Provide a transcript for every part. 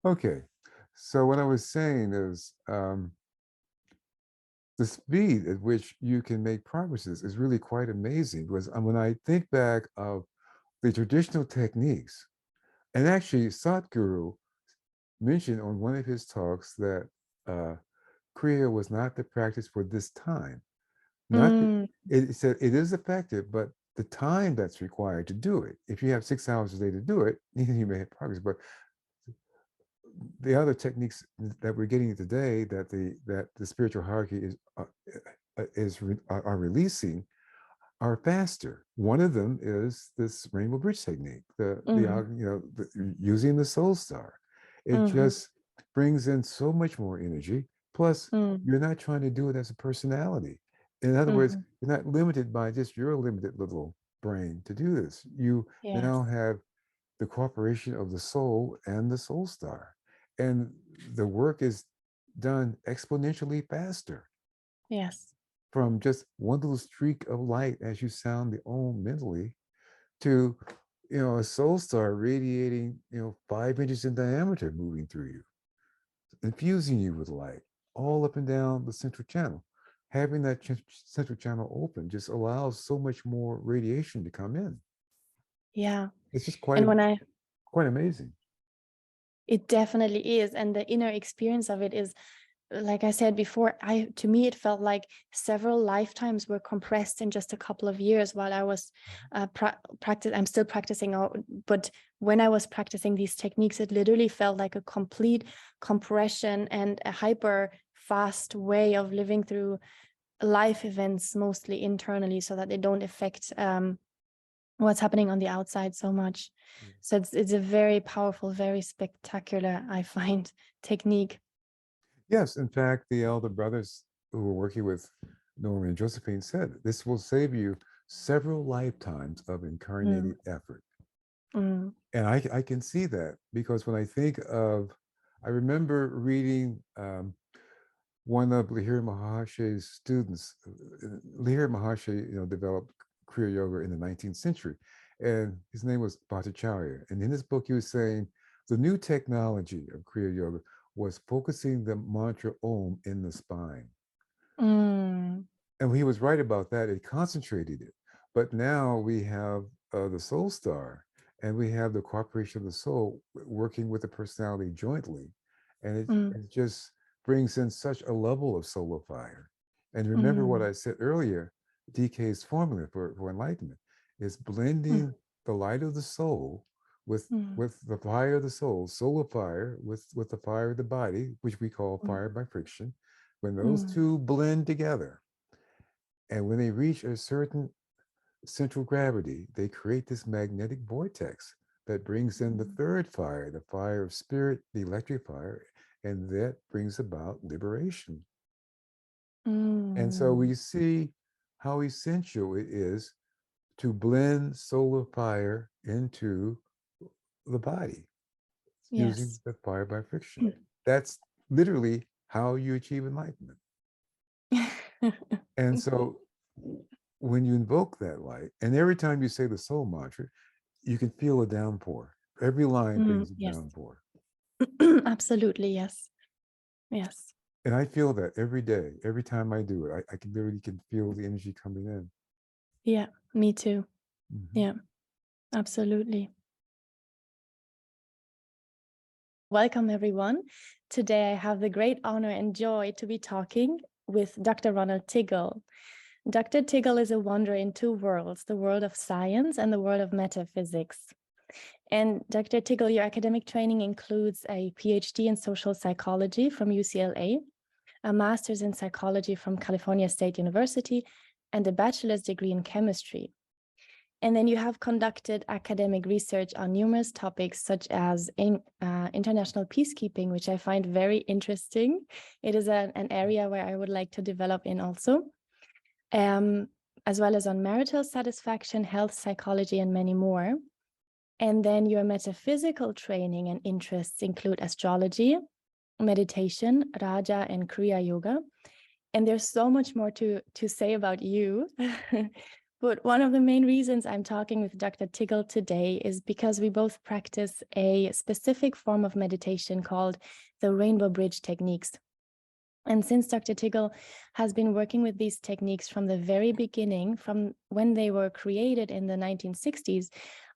Okay. So what I was saying is the speed at which you can make progresses is really quite amazing because when I think back of the traditional techniques, and actually Satguru mentioned on one of his talks that uh, Kriya was not the practice for this time. Not that, Mm, it said it is effective, but the time that's required to do it. If you have 6 hours a day to do it, you may have progress. But the other techniques that we're getting today, that the spiritual hierarchy are releasing, are faster. One of them is this rainbow bridge technique, mm, using the soul star. It mm, just brings in so much more energy. Plus, mm, you're not trying to do it as a personality. In other words, mm. you're not limited by just your limited little brain to do this. You now Yes, have the cooperation of the soul and the soul star, and the work is done exponentially faster yes, from just one little streak of light as you sound the Om mentally to a soul star radiating 5 inches in diameter moving through you, infusing you with light all up and down the central channel. Having that central channel open just allows so much more radiation to come in. yeah. It's just And when I, quite amazing. it definitely is, and the inner experience of it is, like I said before, to me it felt like several lifetimes were compressed in just a couple of years while I was I'm still practicing, but when I was practicing these techniques, it literally felt like a complete compression and a hyper fast way of living through life events, mostly internally, so that they don't affect what's happening on the outside so much. So it's a very powerful, very spectacular, I find, technique. Yes, in fact, the elder brothers who were working with Norman and Josephine said this will save you several lifetimes of Mm, incarnated effort. mm, And I can see that because when I think of, I remember reading one of Lahiri Mahashe's students. Lahiri Mahashe, developed Kriya Yoga in the 19th century, and his name was Bhattacharya. And in his book, he was saying the new technology of Kriya Yoga was focusing the mantra Om in the spine. mm. And he was right about that. It concentrated it. But now we have the soul star, and we have the cooperation of the soul working with the personality jointly. And Mm, it just brings in such a level of solar fire. And remember what mm, I said earlier, DK's formula for enlightenment is mm, blending the light of the soul with mm, the fire of the solar fire with the fire of the body, which we call mm, fire by friction. When those mm, two blend together, and when they reach a certain central gravity, they create this magnetic vortex that brings in the third fire, the fire of spirit, the electric fire, and that brings about liberation. And so mm. we see how essential it is to blend solar fire into the body using Yes. the fire by friction. That's literally how you achieve enlightenment. And so when you invoke that light, and every time you say the soul mantra, you can feel a downpour. Every line brings a Yes. downpour. Absolutely. Yes. Yes. And I feel that every day, every time I do it, I can literally can feel the energy coming in. Yeah. Me too. Mhm. Yeah. Absolutely. Welcome, everyone. Today, I have the great honor and joy to be talking with Dr. Ronald Tiggle. Dr. Tiggle is a wanderer in two worlds, the world of science and the world of metaphysics. And Dr. Tiggle, your academic training includes a PhD in social psychology from UCLA, a master's in psychology from California State University, and a bachelor's degree in chemistry. And then you have conducted academic research on numerous topics, such as international peacekeeping, which I find very interesting. It is an area where I would like to develop in also, um, as well as on marital satisfaction, health psychology, and many more. And then your metaphysical training and interests include astrology, meditation, Raja, and Kriya Yoga. And there's so much more to say about you. But one of the main reasons I'm talking with Dr. Tiggle today is because we both practice a specific form of meditation called the Rainbow Bridge techniques. And since Dr. Tiggle has been working with these techniques from the very beginning, from when they were created in the 1960s,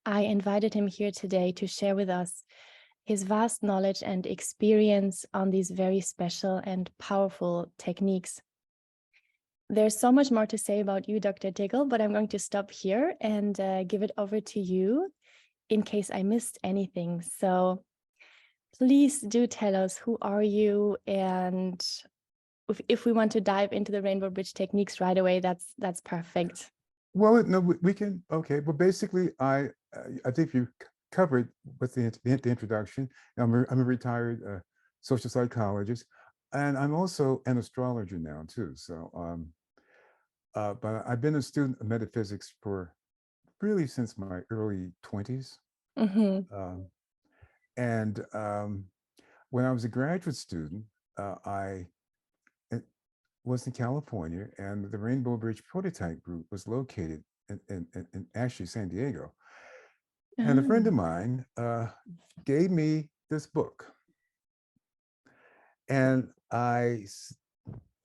I invited him here today to share with us his vast knowledge and experience on these very special and powerful techniques. There's so much more to say about you, Dr. Tiggle, but I'm going to stop here and give it over to you in case I missed anything. So please do tell us, who are you? And if we want to dive into the Rainbow Bridge techniques right away, that's perfect. Well, no, we can. Okay, but basically, I think you covered with the introduction. I'm a retired social psychologist, and I'm also an astrologer now too. So, but I've been a student of metaphysics for really since my early 20s. Um, and when I was a graduate student, I was in California, and the Rainbow Bridge Prototype Group was located in actually San Diego. And a friend of mine gave me this book, and I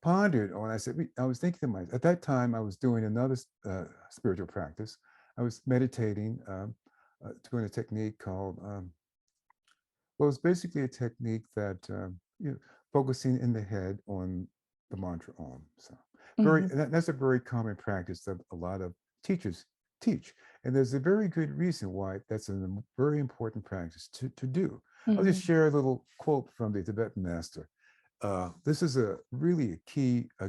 pondered on. I said, I was thinking to myself at that time. I was doing another spiritual practice. I was meditating, doing a technique called. Well, it's basically a technique that focusing in the head on the mantra Om. So that's a very common practice that a lot of teachers teach, and there's a very good reason why that's a very important practice to do. I'll just share a little quote from the Tibetan master. This is really a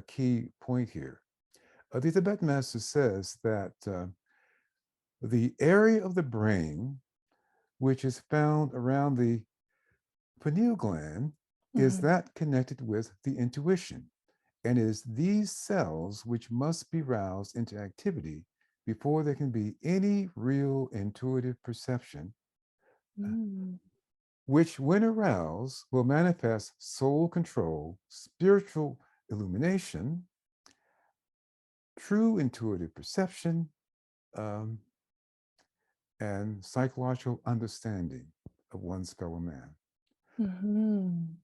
key point here. The Tibetan master says that the area of the brain which is found around the pineal gland is that connected with the intuition, and it is these cells which must be roused into activity before there can be any real intuitive perception, which when aroused will manifest soul control, spiritual illumination, true intuitive perception, and psychological understanding of one's fellow man.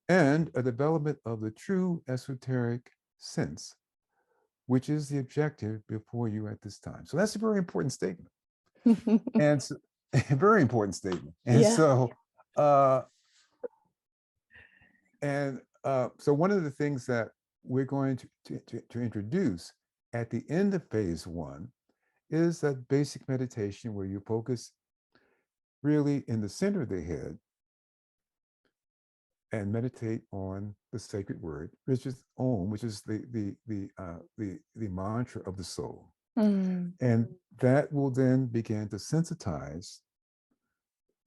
And a development of the true esoteric sense, which is the objective before you at this time. So that's a very important statement. And so, a very important statement. And so, so one of the things that we're going to introduce at the end of phase one is that basic meditation where you focus really in the center of the head and meditate on the sacred word, which is Om, which is the mantra of the soul. And that will then begin to sensitize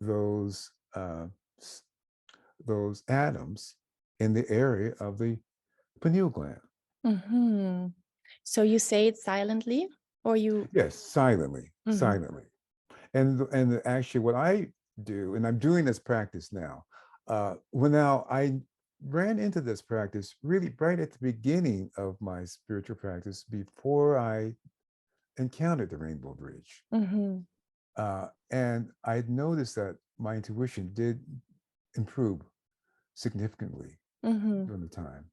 those atoms in the area of the pineal gland. So you say it silently, or you? Yes, silently, silently. And actually what I do, and I'm doing this practice now, I ran into this practice really right at the beginning of my spiritual practice before I encountered the Rainbow Bridge. And I noticed that my intuition did improve significantly during the time.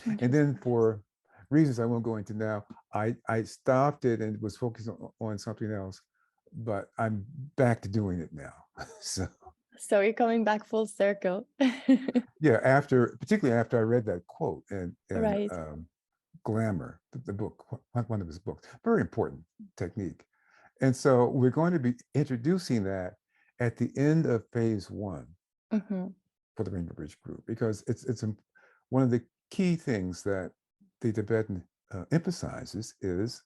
And then for reasons I won't go into now, I stopped it and was focused on something else, but I'm back to doing it now. So you're coming back full circle. Yeah, particularly after I read that quote and Right. Glamour, the book, one of his books, very important technique. And so we're going to be introducing that at the end of phase one for the Rainbow Bridge group, because it's one of the key things that the Tibetan emphasizes is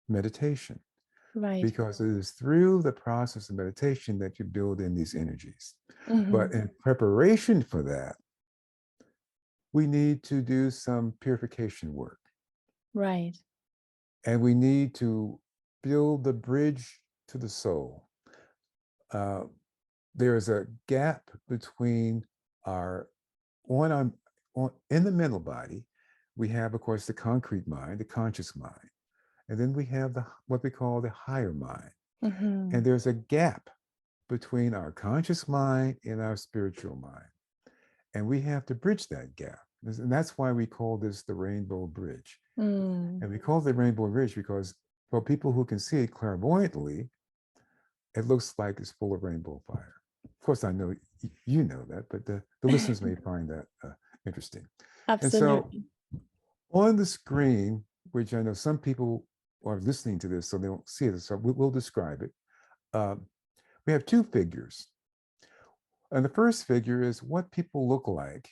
meditation. Right. Because it is through the process of meditation that you build in these energies. But in preparation for that, we need to do some purification work. Right. And we need to build the bridge to the soul. There is a gap between in the mental body, we have, of course, the concrete mind, the conscious mind. and then we have what we call the higher mind. Mm-hmm. And there's a gap between our conscious mind and our spiritual mind. And we have to bridge that gap. And that's why we call this the rainbow bridge. Mm. And we call it the rainbow bridge because for people who can see it clairvoyantly, it looks like it's full of rainbow fire. Of course, I know you know that, but the listeners may find that interesting. And so Absolutely. on the screen, which I know some people are listening to this, so they don't see it, so we'll describe it. We have two figures. And the first figure is what people look like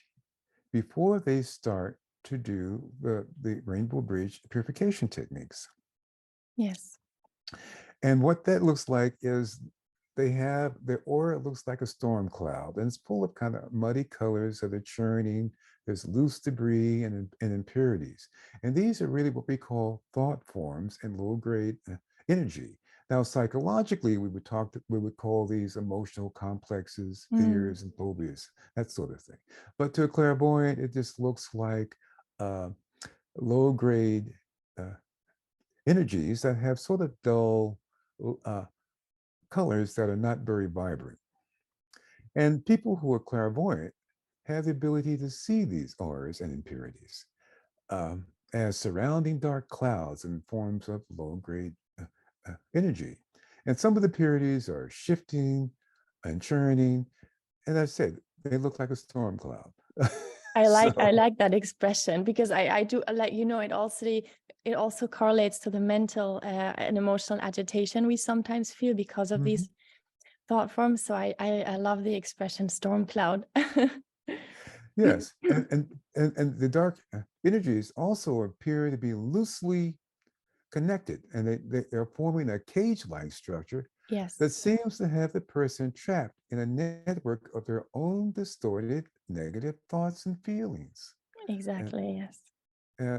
before they start to do the Rainbow Bridge purification techniques. Yes. And what that looks like is their aura looks like a storm cloud, and it's full of kind of muddy colors that are churning. There's loose debris and impurities. And these are really what we call thought forms and low grade energy. Now, psychologically, we would call these emotional complexes, Mm. fears, and phobias, that sort of thing. But to a clairvoyant, it just looks like low grade uh, energies that have sort of dull uh, colors that are not very vibrant. And people who are clairvoyant have the ability to see these auras and impurities um, as surrounding dark clouds in forms of low grade energy. And some of the impurities are shifting and churning. And as I said, they look like a storm cloud. I So, like that expression because I do like, you know, it also correlates to the mental and emotional agitation we sometimes feel because of mhm. these thought forms. So I love the expression storm cloud. Yes, and the dark energies also appear to be loosely connected, and they're forming a cage-like structure Yes, that seems to have the person trapped in a network of their own distorted negative thoughts and feelings. And exactly. Yes.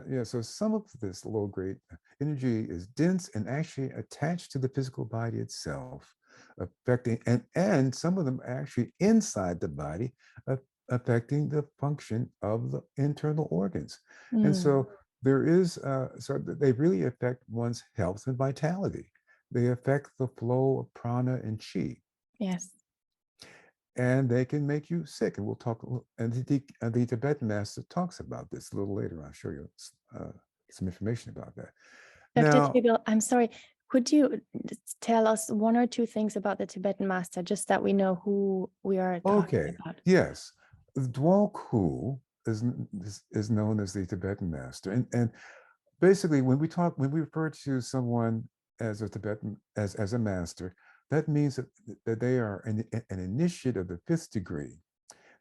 yeah, so some of this low-grade energy is dense and actually attached to the physical body itself, affecting and some of them actually inside the body, affecting the function of the internal organs. And Mm. so there is, so they really affect one's health and vitality. They affect the flow of prana and chi, Yes. and they can make you sick. And we'll talk, and the Tibetan master talks about this a little later. I'll show you some information about that. Dr. Now, Tiggle, I'm sorry. Could you tell us one or two things about the Tibetan master, just that we know who we are talking okay, about? yes, Dwal Ku is known as the Tibetan master, and basically when we refer to someone as a Tibetan as a master, that means that they are an initiate of the fifth degree.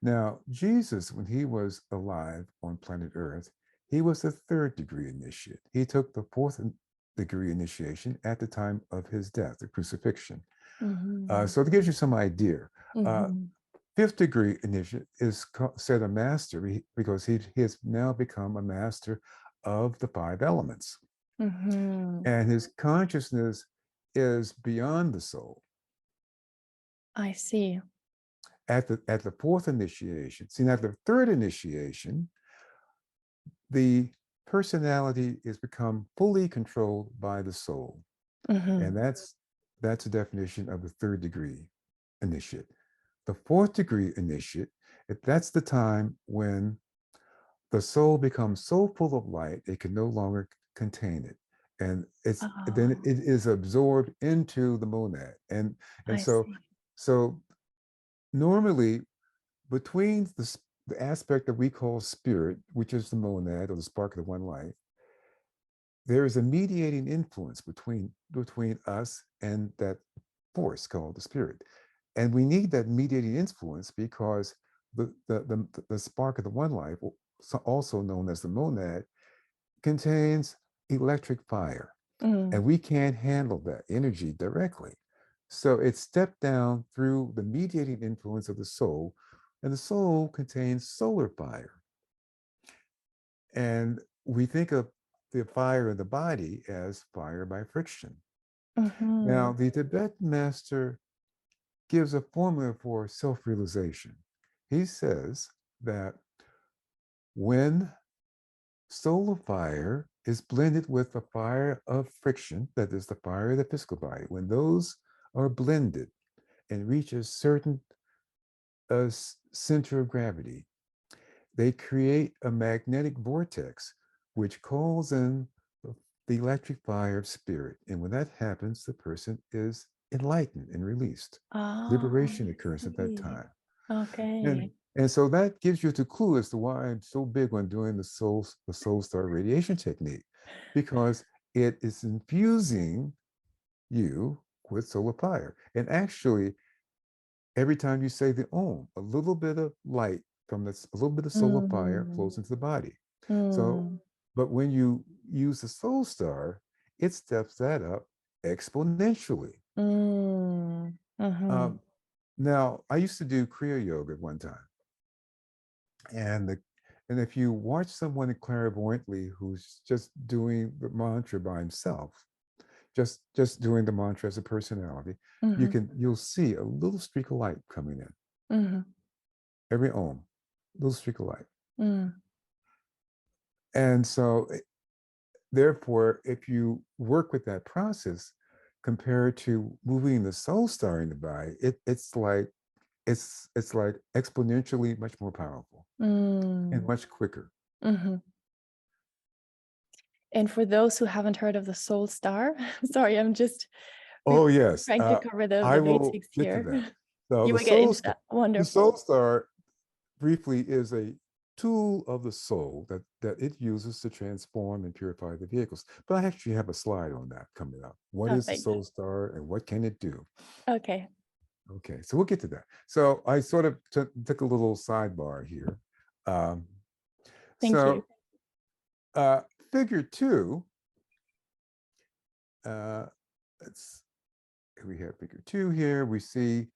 Now, Jesus, when he was alive on planet Earth, he was a third degree initiate. He took the fourth degree initiation at the time of his death, the crucifixion. Mm-hmm. So to give you some idea, uh, Mm-hmm. fifth degree initiate is said a master because he has now become a master of the five elements. Mm-hmm. And his consciousness is beyond the soul. I see. At the fourth initiation, see, at the third initiation, the personality is become fully controlled by the soul. Mm-hmm. And that's a definition of the third degree initiate. The fourth degree initiate, that's the time when the soul becomes so full of light it can no longer contain it, and then Oh, it is absorbed into the monad. And I so see. so normally between the aspect that we call spirit, which is the monad or the spark of the one life, there is a mediating influence between us and that force called the spirit. And we need that mediating influence because the spark of the one life, also known as the monad, contains electric fire, Mm. and we can't handle that energy directly. So it's stepped down through the mediating influence of the soul, and the soul contains solar fire. And we think of the fire in the body as fire by friction. Mm-hmm. Now, the Tibetan master gives a formula for self realization. He says that when solar fire is blended with the fire of friction, that is the fire of the physical body. When those are blended and reach a certain center of gravity, they create a magnetic vortex, which calls in the electric fire of spirit. And when that happens, the person is enlightened and released. Oh, Liberation I occurs at that see. time. And Okay. and so that gives you the clue as to why I'm so big on doing the soul star radiation technique, because it is infusing you with solar fire. And actually, every time you say the Om, a little bit of light from this, a little bit of solar fire Mm, flows into the body. So, mm, but when you use the soul star, it steps that up exponentially. mm, mhm, Um, Now, I used to do Kriya Yoga at one time, and and if you watch someone clairvoyantly who's just doing the mantra by himself, just doing the mantra as a personality, mhm, you'll see a little streak of light coming in mhm, every Om, little streak of light. mm, And so, therefore, if you work with that process compared to moving the soul star in the body, it's like exponentially much more powerful and mm, much quicker. mhm. And for those who haven't heard of the Soul Star, sorry, I'm just we're Oh yes, trying to cover the I will basics get to here. that. So You will get into that. the soul Wonderful. star briefly is a tool of the soul that it uses to transform and purify the vehicles. But I actually have a slide on that coming up. What is the Perfect. soul star and what can it do? Okay. Okay, so we'll get to that. So I sort of took a little sidebar here. Um, Thank you. so uh, figure two, uh, let's, we have figure two here. We see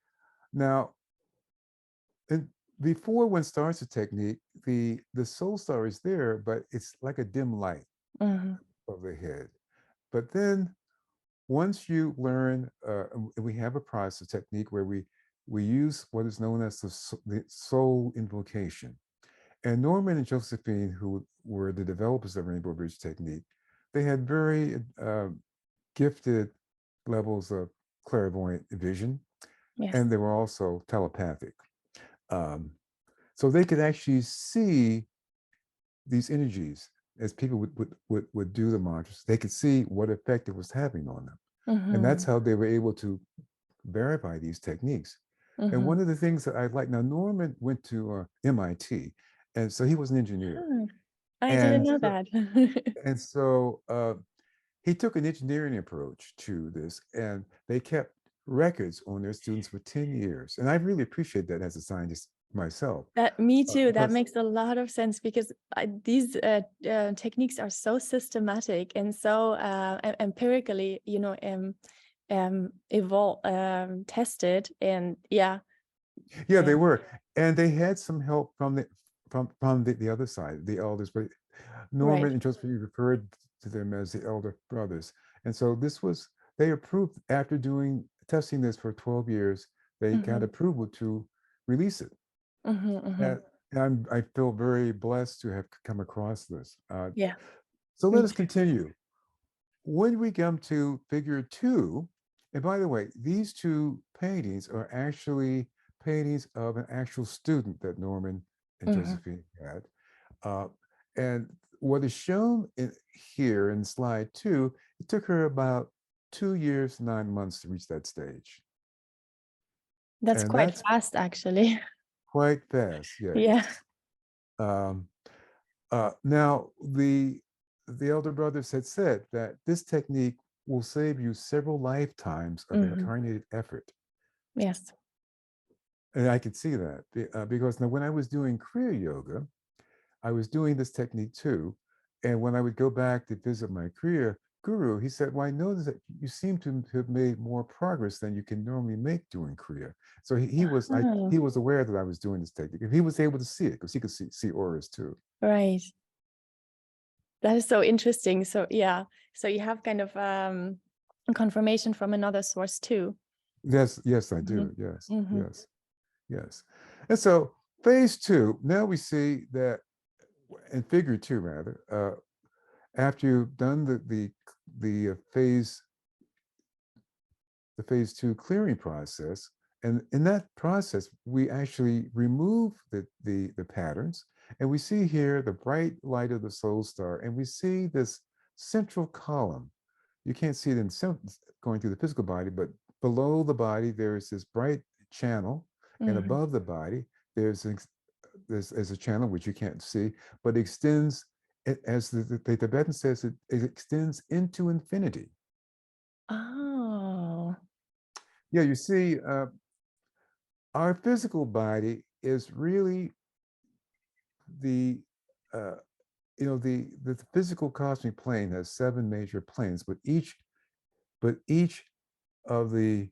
now, and before one starts a technique, the soul star is there, but it's like a dim light Mhm, of the head. But then once you learn, we have a process technique where we use what is known as the soul invocation. And Norman and Josephine, who were the developers of Rainbow Bridge technique, they had very gifted levels of clairvoyant vision, yes. and they were also telepathic. Um, so they could actually see these energies as people would do the mantras. They could see what effect it was having on them. And that's Mhm, how they were able to verify these techniques. And mhm. one of the things that I like, now Norman went to MIT, and so he was an engineer. Hmm, I didn't And know so, that. and so he took an engineering approach to this, and they kept records on their students for 10 years. And I really appreciate that as a scientist myself. That me too. That Because makes a lot of sense because these techniques are so systematic and so empirically, tested. And yeah, yeah, yeah, they were. And they had some help from the other side, the elders, but right. Norman and Josephine referred to them as the elder brothers. And so this was, they approved after doing testing this for 12 years, they got Hmm, approval to release it. hmm, hmm. And I feel very blessed to have come across this. Yeah, So let me us too. continue. When we come to figure two, and by the way, these two paintings are actually paintings of an actual student that Norman and Hmm. Josephine had. Uh, and what is shown here in slide two, it took her about 2 years, 9 months to reach that stage. That's And quite that's fast, actually. quite fast, Yeah. yes. Um, Now, the elder brothers had said that this technique will save you several lifetimes of Hmm. incarnated effort. Yes. And I could see that because now when I was doing Kriya Yoga, I was doing this technique too. And when I would go back to visit my Kriya guru, he said, well, I noticed that you seem to have made more progress than you can normally make doing Kriya. So Oh, he was aware that I was doing this technique. And he was able to see it because he could see auras too. right. That is so interesting. So yeah, so you have kind of confirmation from another source too. Yes, I Hmm. do. Yes, Hmm. yes, yes. And so phase two, now we see that in figure two, rather, after you've done the phase 2 clearing process, and in that process, we actually remove the patterns, and we see here the bright light of the soul star, and we see this central column. You can't see it in going through the physical body, but below the body, there's this bright channel, and Mm-hmm. above the body, there's a channel which you can't see, but extends, as the Tibetan says, it extends into infinity. Oh. Yeah, you see, our physical body is really the uh, the physical cosmic plane has 7 major planes, but each of the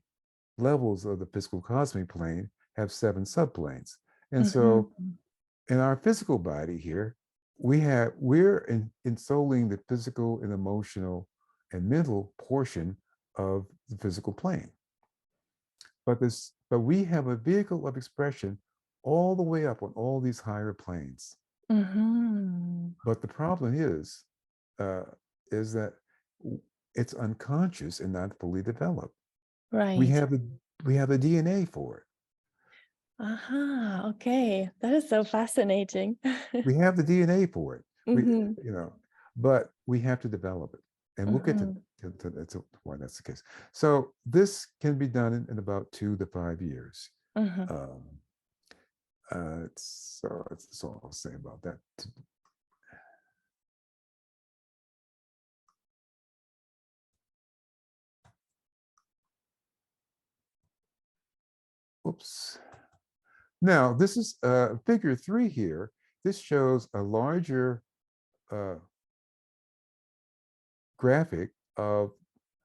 levels of the physical cosmic plane have 7 subplanes. And so Mm-hmm. in our physical body here, we're ensouling the physical and emotional and mental portion of the physical plane. But we have a vehicle of expression all the way up on all these higher planes. Mm-hmm. But the problem uh, is that it's unconscious and not fully developed. We Right. have a we have a DNA for it. Aha. Okay. That is so fascinating. We have the DNA for it. We Mm-hmm. you know, but we have to develop it, and we'll get Mm-hmm. to why that's the case. So this can be done in about 2 to 5 years. Mm-hmm. Um, that's all I'll say about that. Oops. Now, this is figure 3 here. This shows a larger uh, graphic of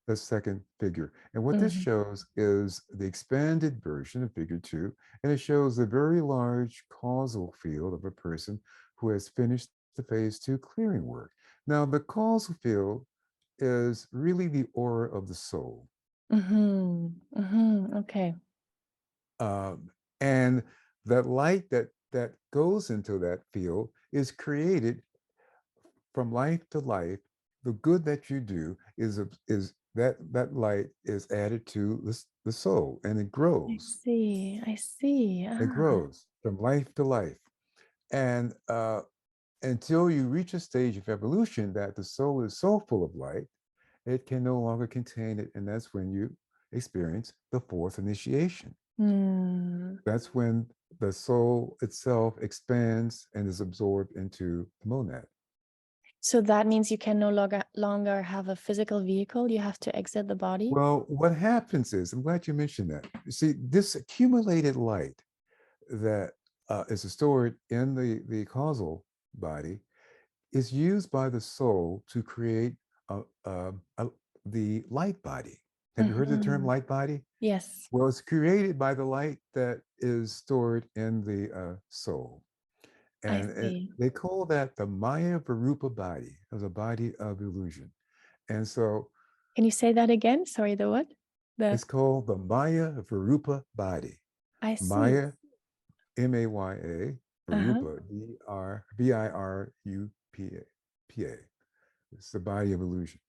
the second figure. And what this Mm-hmm. shows is the expanded version of figure 2, and it shows a very large causal field of a person who has finished the phase 2 clearing work. Now, the causal field is really the aura of the soul. Mm-hmm. Mm-hmm. Okay. Um, and that light that goes into that field is created from life to life. The good that you do is that light is added to the soul, and it I grows. see. I see. It Ah. grows from life to life, and until you reach a stage of evolution that the soul is so full of light, it can no longer contain it, and that's when you experience the fourth initiation. Hmm. That's when the soul itself expands and is absorbed into the monad. So that means you can no longer have a physical vehicle. You have to exit the body. Well, what happens is, I'm glad you mentioned that. You see, this accumulated light that is stored in the causal body is used by the soul to create the light body. Have you heard the term Mm-hmm. light body? Yes. Well, it's created by the light that is stored in the soul. I And see. they call that the Maya Varupa body, as a body of illusion. And so Can you say that again? Sorry, the what? The it's called the Maya Varupa body. I see. Maya, Maya, Uh-huh. Varupa, Virupa. It's the body of illusion.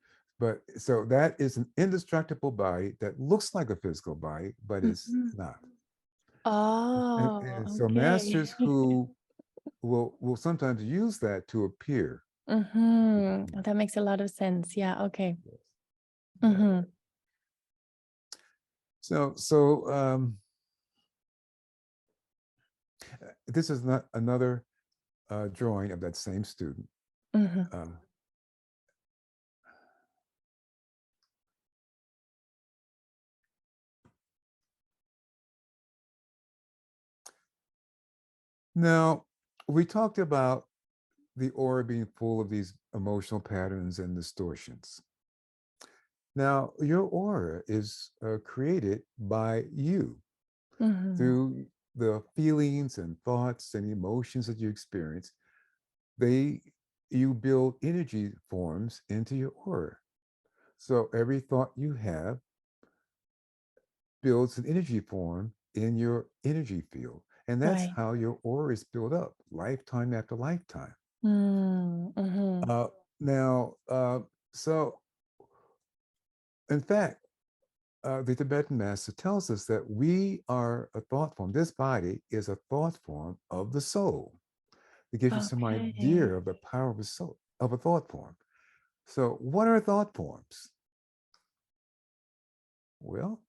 But so that is an indestructible body that looks like a physical body, but is Mm-hmm. not. Oh, And so okay. masters who will sometimes use that to appear. Mm-hmm. That makes a lot of sense. Yeah. Okay. Yes. Yeah. Mm-hmm. So this is not another drawing of that same student. Mm-hmm. Um, now, we talked about the aura being full of these emotional patterns and distortions. Now, your aura is created by you Mm-hmm. through the feelings and thoughts and emotions that you experience. They You build energy forms into your aura. So every thought you have builds an energy form in your energy field. And that's Right. how your aura is built up, lifetime after lifetime. Mm-hmm. Uh, Now, so in fact, the Tibetan master tells us that we are a thought form. This body is a thought form of the soul. To give you some idea Okay. of the power of a soul, of a thought form. So, what are thought forms? Well,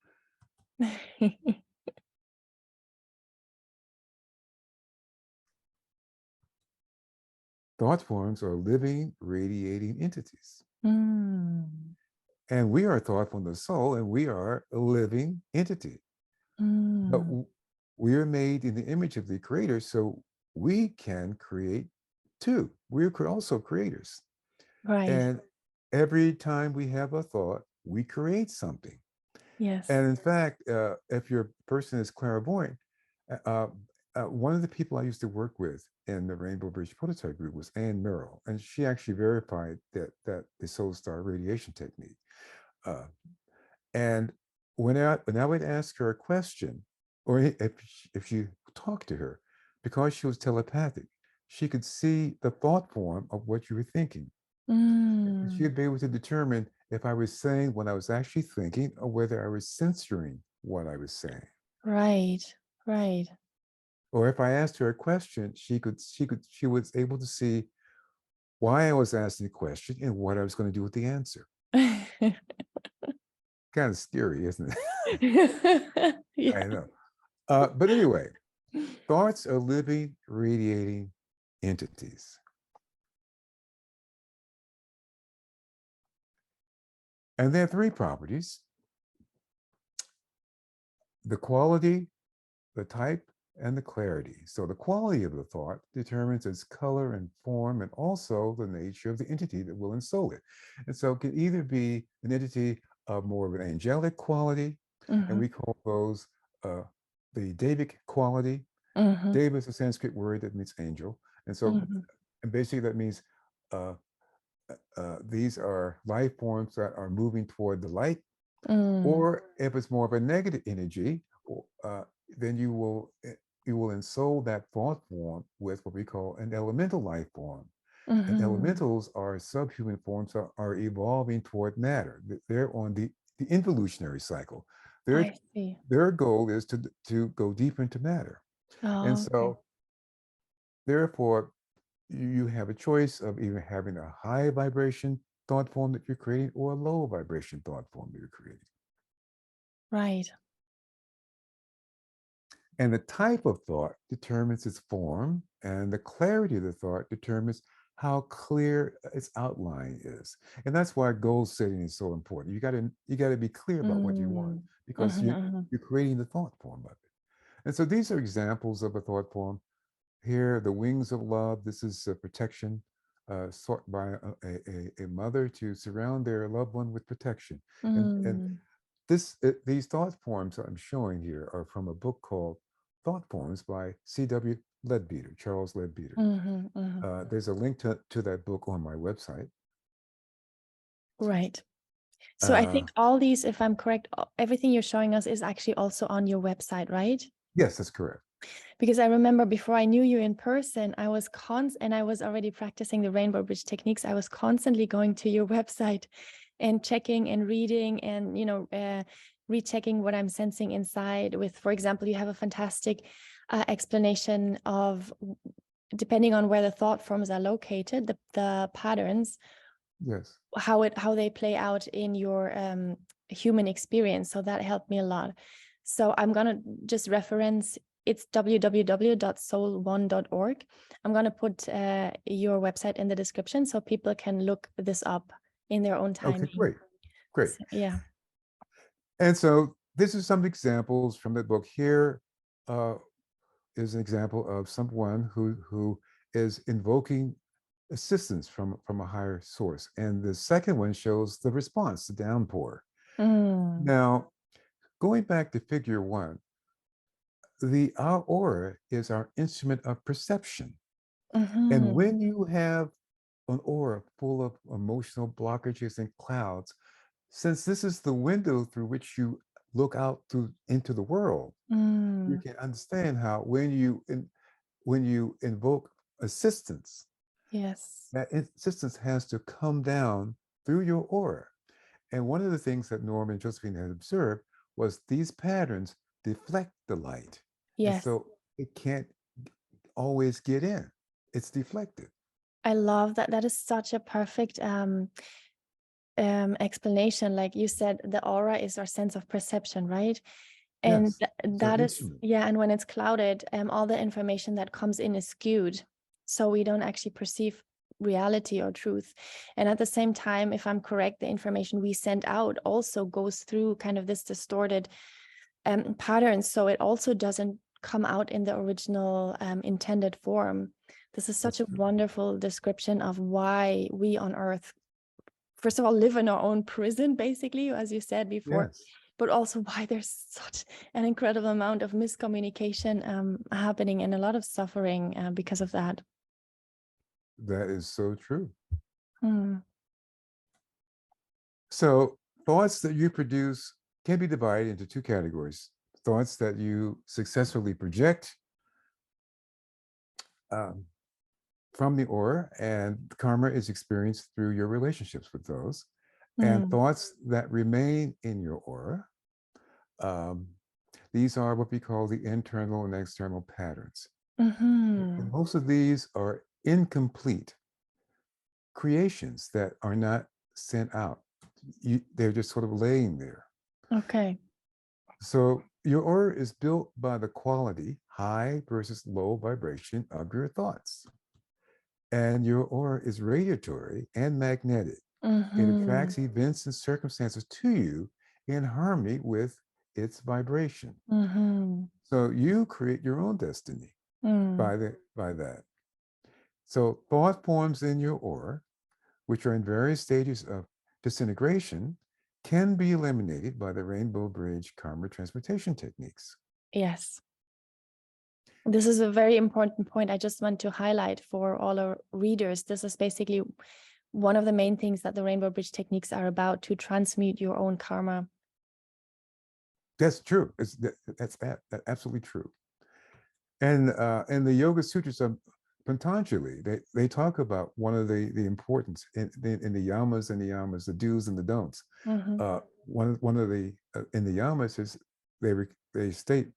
thought forms are living, radiating entities. Mm, And we are a thought form of the soul, and we are a living entity. But mm, we are made in the image of the creator, so we can create too. We're also creators. right. And every time we have a thought, we create something. Yes. And in fact, if your person is clairvoyant, uh, one of the people I used to work with in the Rainbow Bridge Prototype Group was Ann Merrill, and she actually verified that the Soul Star radiation technique. Uh, and when I would ask her a question, or if you talked to her, because she was telepathic, she could see the thought form of what you were thinking. And Mm, she'd be able to determine if I was saying what I was actually thinking or whether I was censoring what I was saying. right. Right. Or if I asked her a question, she was able to see why I was asking the question and what I was going to do with the answer. Kind of scary, isn't it? I Yeah. know. But anyway, thoughts are living, radiating entities. And there are three properties: the quality, the type, and the clarity. So the quality of the thought determines its color and form, and also the nature of the entity that will ensoul it. And so it can either be an entity of more of an angelic quality, and Mhm, we call those the Davic quality. mhm, Dav is a Sanskrit word that means angel. And so, mhm, and basically that means uh, these are life forms that are moving toward the light. mm, Or if it's more of a negative energy, then you will ensoul that thought form with what we call an elemental life form. And mhm. elementals are subhuman forms that are evolving toward matter. They're on the involutionary cycle. Their I see. their goal is to go deep into matter. And Oh, okay. so therefore you have a choice of either having a high vibration thought form that you're creating or a low vibration thought form that you're creating. Right. And the type of thought determines its form, and the clarity of the thought determines how clear its outline is. And that's why goal setting is so important. You got to be clear about what you want, Mm, because mhm, mhm, you're creating the thought form of it. And so these are examples of a thought form. Here, the wings of love. This is a protection sought by a mother to surround their loved one with protection. And mm, these thought forms I'm showing here are from a book called Thought Forms by C.W. Leadbeater, Charles Leadbeater. mhm, mhm. There's a link to that book on my website. Right. So I Uh, think all these, if I'm correct, everything you're showing us is actually also on your website, right? yes, that's correct. Because I remember before I knew you in person, and I was already practicing the rainbow bridge techniques. I was constantly going to your website and checking and reading and, rechecking what I'm sensing inside with, for example, you have a fantastic explanation of, depending on where the thought forms are located, the patterns, Yes. how they play out in your human experience. So that helped me a lot. So I'm gonna just reference, it's www.soul1.org. I'm gonna put your website in the description so people can look this up in their own Okay, timing. great. Great. So, yeah. And so this is some examples from the book. Here uh, is an example of someone who is invoking assistance from a higher source. And the second one shows the response, the downpour. Mm. Now, going back to figure one, our aura is our instrument of perception. And Mm-hmm. when you have an aura full of emotional blockages and clouds, since this is the window through which you look out into the world, you Mm. can understand how when you invoke assistance, Yes. That insistence has to come down through your aura. And one of the things that Norm and Josephine had observed was these patterns deflect the light. And Yes. so it can't always get in. It's deflected. I love that. That is such a perfect explanation. Like you said, the aura is our sense of perception, right? And Yes. It's our that is, instrument. yeah. And when it's clouded, all the information that comes in is skewed. So we don't actually perceive reality or truth. And at the same time, if I'm correct, the information we send out also goes through kind of this distorted pattern. So it also doesn't come out in the original intended form. This is such That's a true. wonderful description of why we on Earth, first of all, live in our own prison, basically, as you said before, Yes. but also why there's such an incredible amount of miscommunication happening and a lot of suffering because of that. That is so true. Hmm. So thoughts that you produce can be divided into two categories. Thoughts that you successfully project um, from the aura, and karma is experienced through your relationships with those. And Hmm. thoughts that remain in your aura, um, these are what we call the internal and external patterns. And Mm-hmm. most of these are incomplete creations that are not sent out. They're just sort of laying there. Okay. So your aura is built by the quality, high versus low vibration of your thoughts. And your aura is radiatory and magnetic. It Mm-hmm. attracts events and circumstances to you in harmony with its vibration. Mm-hmm. So you create your own destiny Mm. by that. So thought forms in your aura, which are in various stages of disintegration, can be eliminated by the Rainbow Bridge karma transmutation techniques. Yes. This is a very important point I just want to highlight for all our readers. This is basically one of the main things that the Rainbow Bridge techniques are about, to transmute your own karma. That's true. That's absolutely true. And in the Yoga Sutras of Patanjali, they talk about one of the importance in the yamas, the do's and the don'ts. Mm-hmm. One of the in the yamas is they state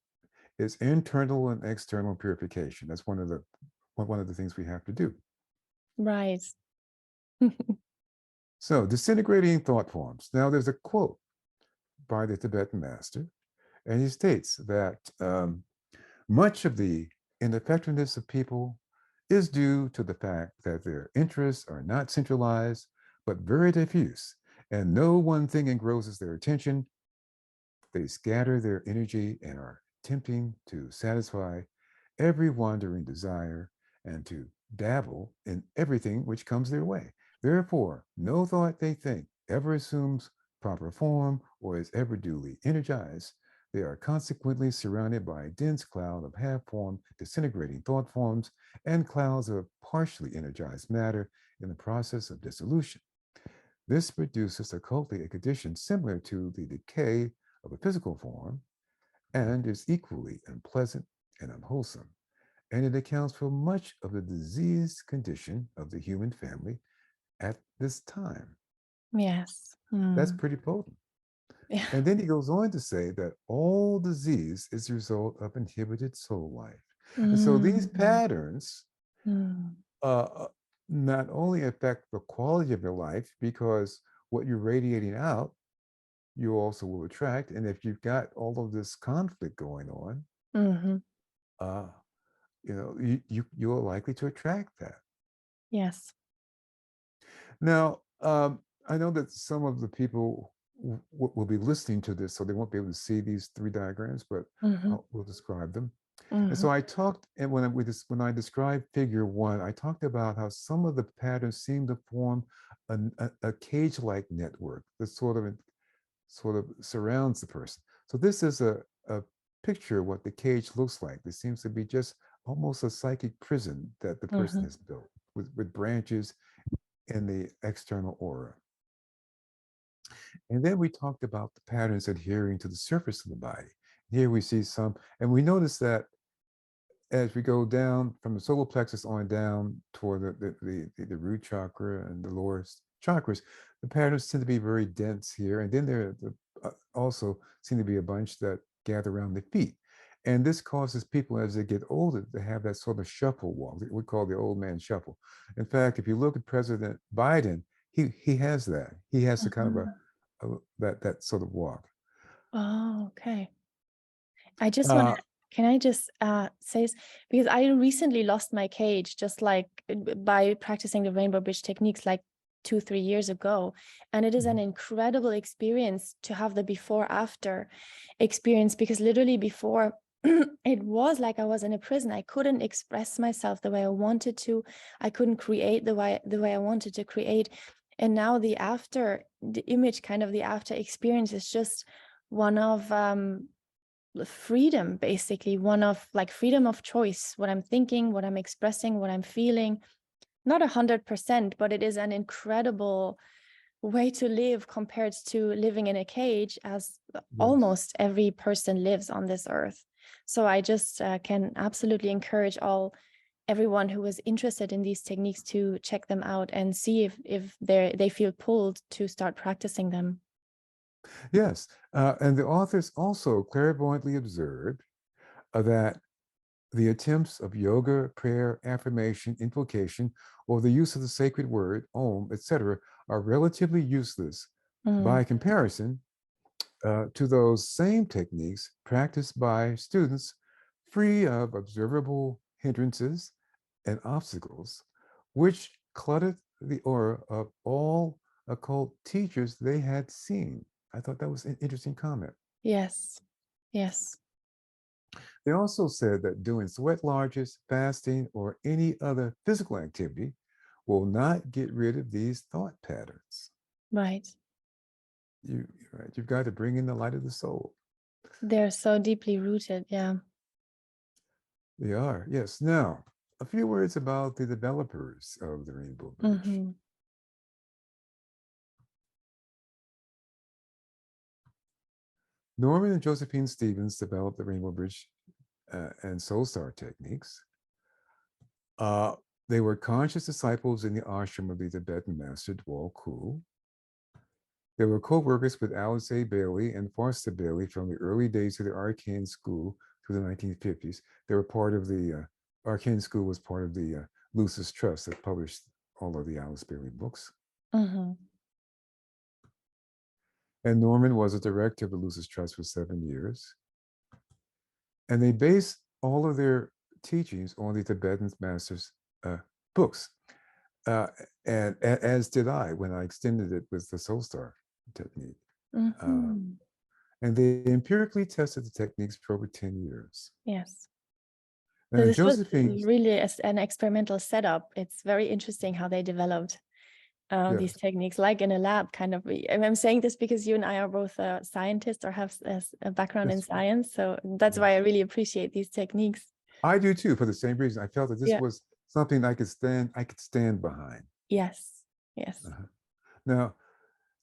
is internal and external purification. That's one of the things we have to do. Right. So disintegrating thought forms. Now there's a quote by the Tibetan master, and he states that much of the ineffectiveness of people is due to the fact that their interests are not centralized, but very diffuse, and no one thing engrosses their attention. They scatter their energy and are attempting to satisfy every wandering desire and to dabble in everything which comes their way. Therefore, no thought they think ever assumes proper form or is ever duly energized. They are consequently surrounded by a dense cloud of half-formed, disintegrating thought forms and clouds of partially energized matter in the process of dissolution. This produces occultly a condition similar to the decay of a physical form and is equally unpleasant and unwholesome. And it accounts for much of the diseased condition of the human family at this time. Yes. That's Mm. pretty potent. Yeah. And then he goes on to say that all disease is the result of inhibited soul life. And so these Mm. patterns Mm. uh, not only affect the quality of your life, because what you're radiating out, you also will attract. And if you've got all of this conflict going on, Mm-hmm. uh, you're likely to attract that. Yes. Now, I know that some of the people will be listening to this, so they won't be able to see these three diagrams, but Mm-hmm. we'll describe them. And Mm-hmm. so I talked, and when I described figure one, I talked about how some of the patterns seem to form a cage-like network that sort of surrounds the person. So this is a picture of what the cage looks like. There seems to be just almost a psychic prison that the person Mm-hmm. has built with branches in the external aura. And then we talked about the patterns adhering to the surface of the body. Here we see some, and we notice that as we go down from the solar plexus on down toward the root chakra and the lower chakras, the patterns tend to be very dense here. And then there also seem to be a bunch that gather around the feet. And this causes people as they get older to have that sort of shuffle walk, we call the old man shuffle. In fact, if you look at President Biden, he has that. He has a kind of that sort of walk. Oh, okay. I just want Uh, to, can I just say, because I recently lost my cage just like by practicing the rainbow bridge techniques like 2-3 years ago. And it is an incredible experience to have the before after experience, because literally before it was like I was in a prison. I couldn't express myself the way I wanted to. I couldn't create the way I wanted to create. And now the image, kind of the after experience, is just one of freedom, basically, one of like freedom of choice, what I'm thinking, what I'm expressing, what I'm feeling. Not 100%, but it is an incredible way to live compared to living in a cage, as almost every person lives on this earth. So I just can absolutely encourage everyone who is interested in these techniques to check them out and see if they feel pulled to start practicing them. Yes, and the authors also clairvoyantly observed that the attempts of yoga, prayer, affirmation, invocation, or the use of the sacred word, Om, etc., are relatively useless by comparison to those same techniques practiced by students free of observable hindrances and obstacles, which cluttered the aura of all occult teachers they had seen. I thought that was an interesting comment. Yes, yes. They also said that doing sweat lodges, fasting, or any other physical activity will not get rid of these thought patterns. Right. You've got to bring in the light of the soul. They're so deeply rooted. Yeah. They are, yes. Now, a few words about the developers of the Rainbow Bridge. Mm-hmm. Norman and Josephine Stevens developed the Rainbow Bridge and Soul techniques. They were conscious disciples in the ashram of the Tibetan master Dwal Kul. They were co-workers with Alice A. Bailey and Foster Bailey from the early days of the Arcane School through the 1950s. They were part of the Arcane School was part of the Lucis Trust that published all of the Alice Bailey books. Mm-hmm. And Norman was a director of the Lucis Trust for 7 years. And they based all of their teachings on the Tibetan master's books. And as did I when I extended it with the SoulStar technique. Mm-hmm. And they empirically tested the techniques for over 10 years. Yes. So And this was Josephine, really an experimental setup. It's very interesting how they developed these yes, techniques, like in a lab, kind of. I'm saying this because you and I are both scientists or have a background in that's right. science. So that's why I really appreciate these techniques. I do too, for the same reason. I felt that this Yeah. was something I could stand behind. Yes. Yes. Now,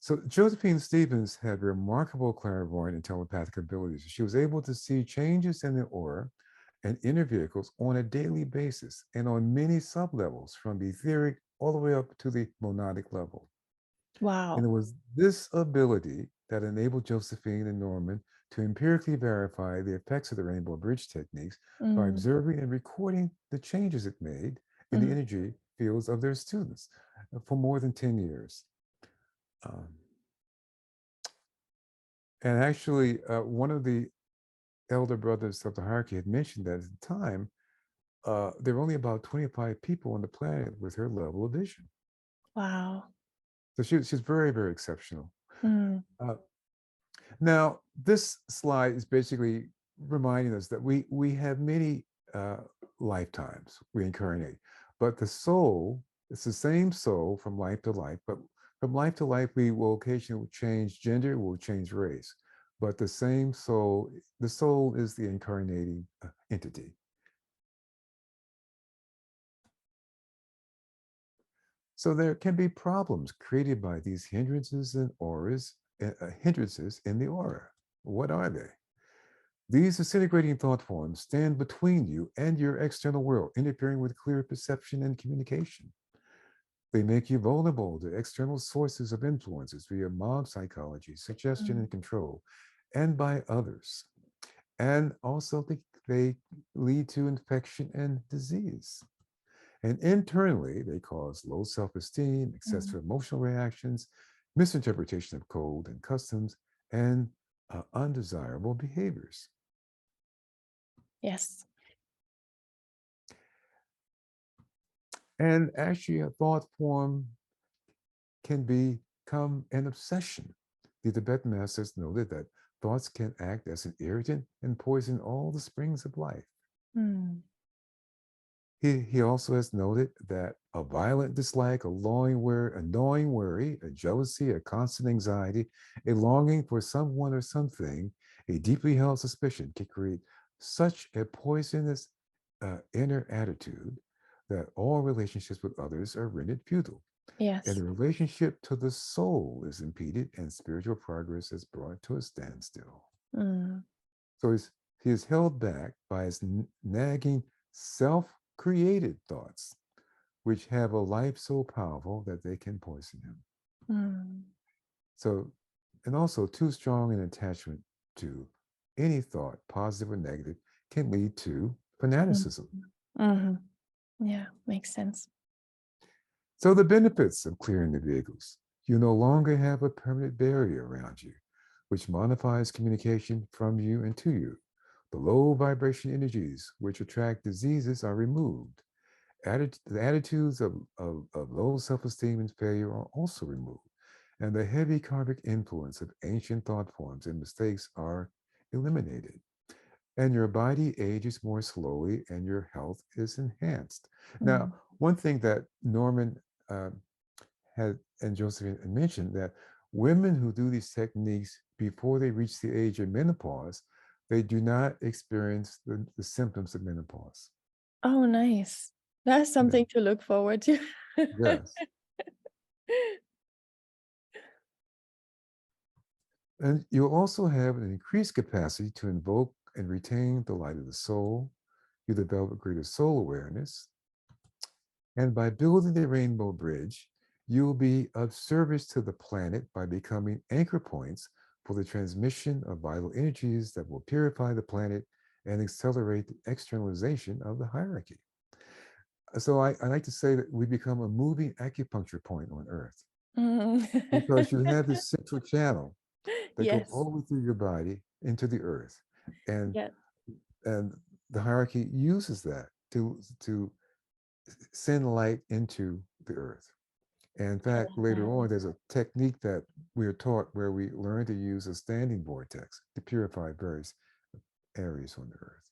so Josephine Stevens had remarkable clairvoyant and telepathic abilities. She was able to see changes in the aura and inner vehicles on a daily basis and on many sublevels from the etheric all the way up to the monadic level. And Wow. it was this ability that enabled Josephine and Norman to empirically verify the effects of the Rainbow Bridge techniques by Mm. observing and recording the changes it made in the Mm. energy fields of their students for more than 10 years. Um, and actually, one of the elder brothers of the hierarchy had mentioned that at the time, there were only about 25 people on the planet with her level of vision. Wow. So she's very, very exceptional. Mm. Uh, Now, this slide is basically reminding us that we have many lifetimes we incarnate, but the soul, it's the same soul from life to life, but from life to life, we will occasionally change gender, we'll change race, but the same soul, the soul is the incarnating entity. So there can be problems created by these hindrances and auras, hindrances in the aura. What are they? These disintegrating thought forms stand between you and your external world, interfering with clear perception and communication. They make you vulnerable to external sources of influences via mob psychology, suggestion, and control, and by others. And also, they lead to infection and disease. And internally, they cause low self esteem, excessive emotional reactions, misinterpretation of code and customs, and undesirable behaviors. Yes. And actually, a thought form can become an obsession. The Tibetan masters noted that thoughts can act as an irritant and poison all the springs of life. Mm. He also has noted that a violent dislike, a gnawing worry, a jealousy, a constant anxiety, a longing for someone or something, a deeply held suspicion can create such a poisonous inner attitude that all relationships with others are rendered futile. And Yes. the relationship to the soul is impeded and spiritual progress is brought to a standstill. Mm. So he is held back by his nagging self-created thoughts, which have a life so powerful that they can poison him. Mm. So, and also too strong an attachment to any thought, positive or negative, can lead to fanaticism. Mm-hmm. Yeah, makes sense. So the benefits of clearing the vehicles: you no longer have a permanent barrier around you, which modifies communication from you and to you. The low vibration energies which attract diseases are removed. The attitudes of low self-esteem and failure are also removed. And the heavy karmic influence of ancient thought forms and mistakes are eliminated. And your body ages more slowly and your health is enhanced. Now, one thing that Norman had and Josephine had mentioned, that women who do these techniques before they reach the age of menopause, they do not experience the symptoms of menopause. Oh, nice. That's Yeah. something to look forward to. Yes. And you'll also have an increased capacity to invoke and retain the light of the soul. You develop greater soul awareness. And by building the rainbow bridge, you'll be of service to the planet by becoming anchor points for the transmission of vital energies that will purify the planet and accelerate the externalization of the hierarchy. So I like to say that we become a moving acupuncture point on Earth, because you have this central channel that goes Yes. all the way through your body into the earth, and Yeah. and the hierarchy uses that to send light into the earth. And in I fact, love later that. on, there's a technique that we are taught where we learn to use a standing vortex to purify various areas on the earth.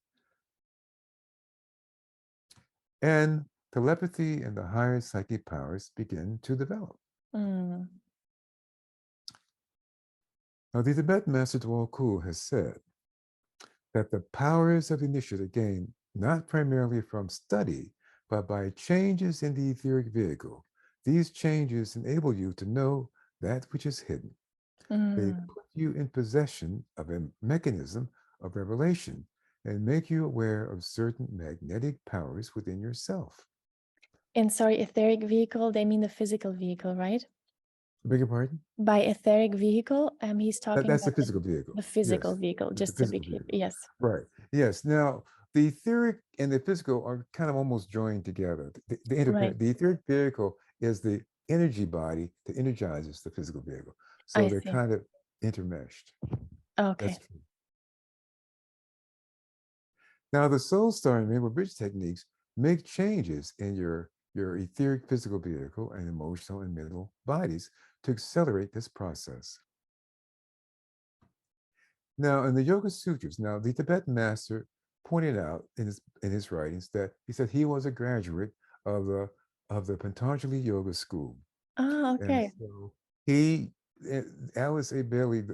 And telepathy and the higher psychic powers begin to develop. Mm. Now, the Tibetan master Dwal Kul has said that the powers of the initiate are gained not primarily from study, but by changes in the etheric vehicle. These changes enable you to know that which is hidden. They Mm. put you in possession of a mechanism of revelation and make you aware of certain magnetic powers within yourself. And sorry, etheric vehicle, they mean the physical vehicle, right? I beg your pardon? By etheric vehicle, he's talking That's the about physical vehicle. the physical Yes, vehicle, the just to be physical clear. vehicle. Yes. Right. Yes. Now, the etheric and the physical are kind of almost joined together. Right. The etheric vehicle is the energy body that energizes the physical vehicle. So I they're see. kind of intermeshed. Okay. That's true. Now, the soul star and rainbow bridge techniques make changes in your etheric physical vehicle and emotional and mental bodies to accelerate this process. Now, in the Yoga Sutras, now the Tibetan master pointed out in his writings that he said he was a graduate of the Patanjali Yoga School, Ah, and okay. so he Alice A. Bailey,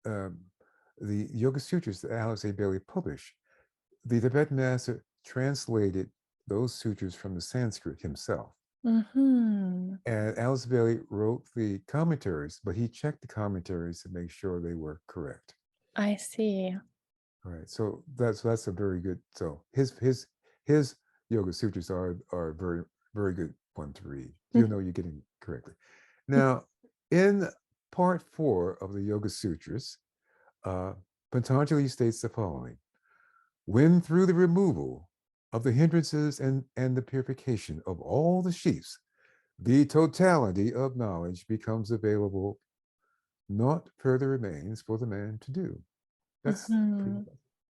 um, the Yoga Sutras that Alice A. Bailey published, the Tibetan master translated those sutras from the Sanskrit himself. Mm-hmm. And Alice Bailey wrote the commentaries, but he checked the commentaries to make sure they were correct. I see. All right. So that's a very good. So his Yoga Sutras are very very good one to read. You know you're getting it correctly. Now, in part 4 of the Yoga Sutras, Patanjali states the following: when through the removal of the hindrances and the purification of all the sheaths, the totality of knowledge becomes available, naught further remains for the man to do. That's pretty much.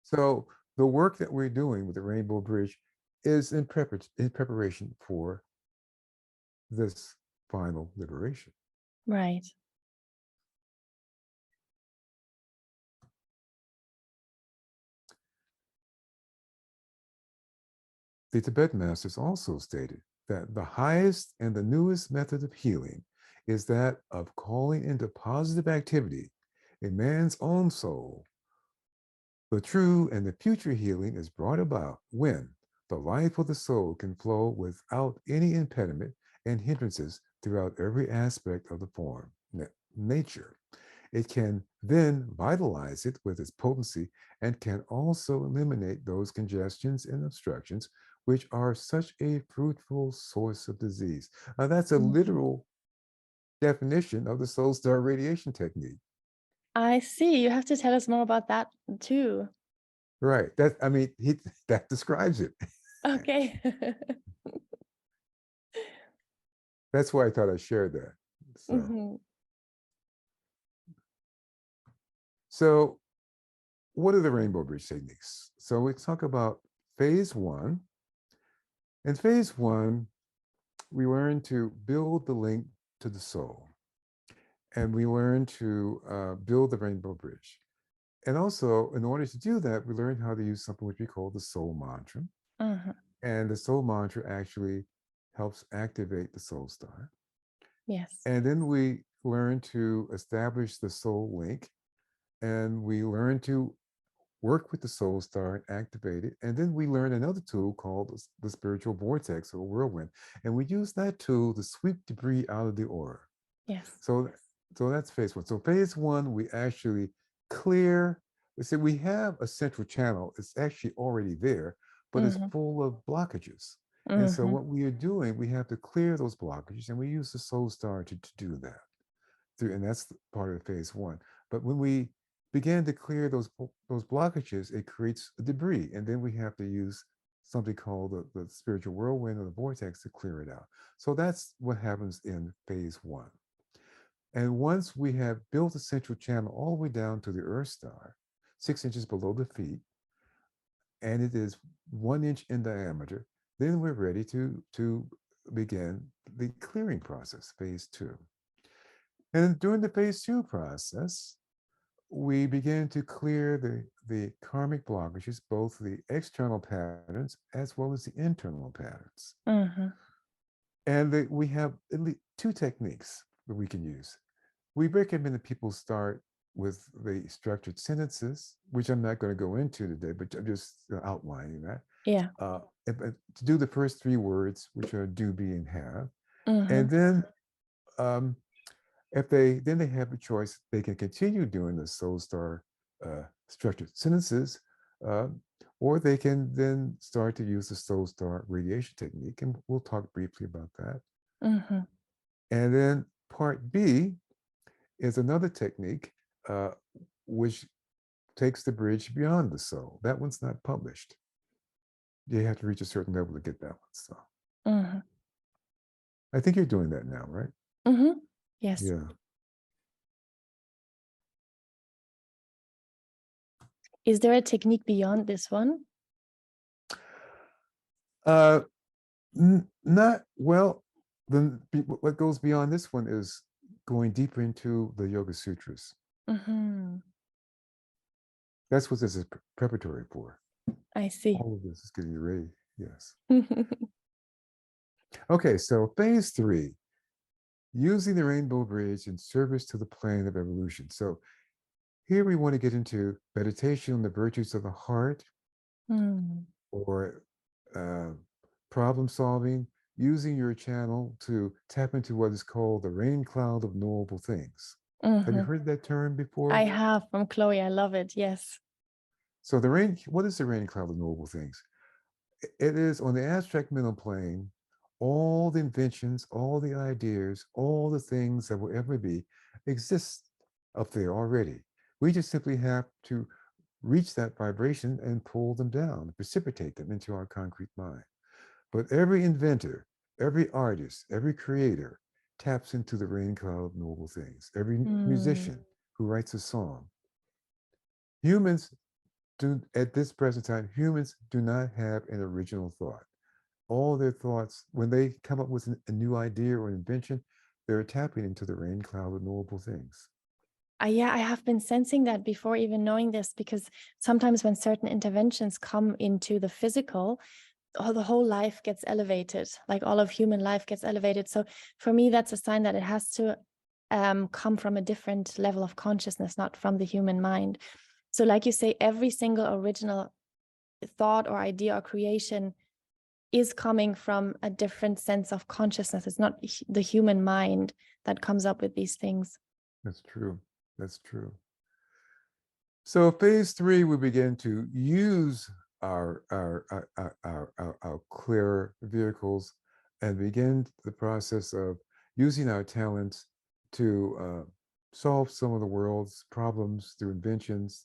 So the work that we're doing with the Rainbow Bridge is in preparation for this final liberation. Right. The Tibetan masters also stated that the highest and the newest method of healing is that of calling into positive activity a man's own soul. The true and the future healing is brought about when the life of the soul can flow without any impediment and hindrances throughout every aspect of the form, nature. It can then vitalize it with its potency and can also eliminate those congestions and obstructions which are such a fruitful source of disease. That's a literal definition of the soul star radiation technique. I see. You have to tell us more about that too. Right. That I mean, that describes it. Okay. That's why I thought I'd share that. So, so what are the rainbow bridge techniques? So we talk about phase 1. In phase 1, we learn to build the link to the soul, and we learn to build the rainbow bridge. And also, in order to do that, we learn how to use something which we call the soul mantra. And the soul mantra actually helps activate the soul star. Yes. And then we learn to establish the soul link, and we learn to work with the soul star and activate it. And then we learn another tool called the spiritual vortex or whirlwind. And we use that tool to sweep debris out of the aura. Yes. So that's phase 1. So phase 1, we actually clear. Let's say we have a central channel. It's actually already there, but it's full of blockages. And so what we are doing, we have to clear those blockages, and we use the soul star to do that. And that's part of phase 1. But when we begin to clear those blockages, it creates debris, and then we have to use something called the spiritual whirlwind or the vortex to clear it out. So that's what happens in phase 1. And once we have built a central channel all the way down to the Earth star, 6 inches below the feet, and it is 1 inch in diameter, then we're ready to begin the clearing process, phase 2. And during the phase 2 process, we begin to clear the karmic blockages, both the external patterns as well as the internal patterns. And we have at least 2 techniques that we can use. We recommend that people start with the structured sentences, which I'm not going to go into today, but I'm just outlining that. Yeah. To do the first 3 words, which are do, be, and have. And then if they have a choice, they can continue doing the soul star structured sentences, or they can then start to use the soul star radiation technique, and we'll talk briefly about that. And then part B is another technique which takes the bridge beyond the soul. That one's not published. You have to reach a certain level to get that one. So I think you're doing that now, right? Yes. Yeah. Is there a technique beyond this one? Not well. Then what goes beyond this one is going deeper into the Yoga Sutras. That's what this is preparatory for. I see. All of this is getting you ready. Yes. Okay, so phase 3, using the Rainbow Bridge in service to the plane of evolution. So here we want to get into meditation on the virtues of the heart, or problem solving, using your channel to tap into what is called the rain cloud of knowable things. Have you heard that term before? I have, from Chloe. I love it. Yes. So what is the rain cloud of knowable things? It is on the abstract mental plane, all the inventions, all the ideas, all the things that will ever be exist up there already. We just simply have to reach that vibration and pull them down, precipitate them into our concrete mind. But every inventor, every artist, every creator taps into the rain cloud of knowable things. Every musician who writes a song. Humans do, at this present time, humans do not have an original thought. All their thoughts, when they come up with a new idea or invention, they're tapping into the rain cloud of knowable things. Yeah, I have been sensing that before even knowing this, because sometimes when certain interventions come into the physical, the whole life gets elevated, like all of human life gets elevated. So for me, that's a sign that it has to come from a different level of consciousness, not from the human mind. So like you say, every single original thought or idea or creation is coming from a different sense of consciousness. It's not the human mind that comes up with these things. That's true. That's true. So phase 3, we begin to use our clear vehicles and begin the process of using our talents to solve some of the world's problems through inventions,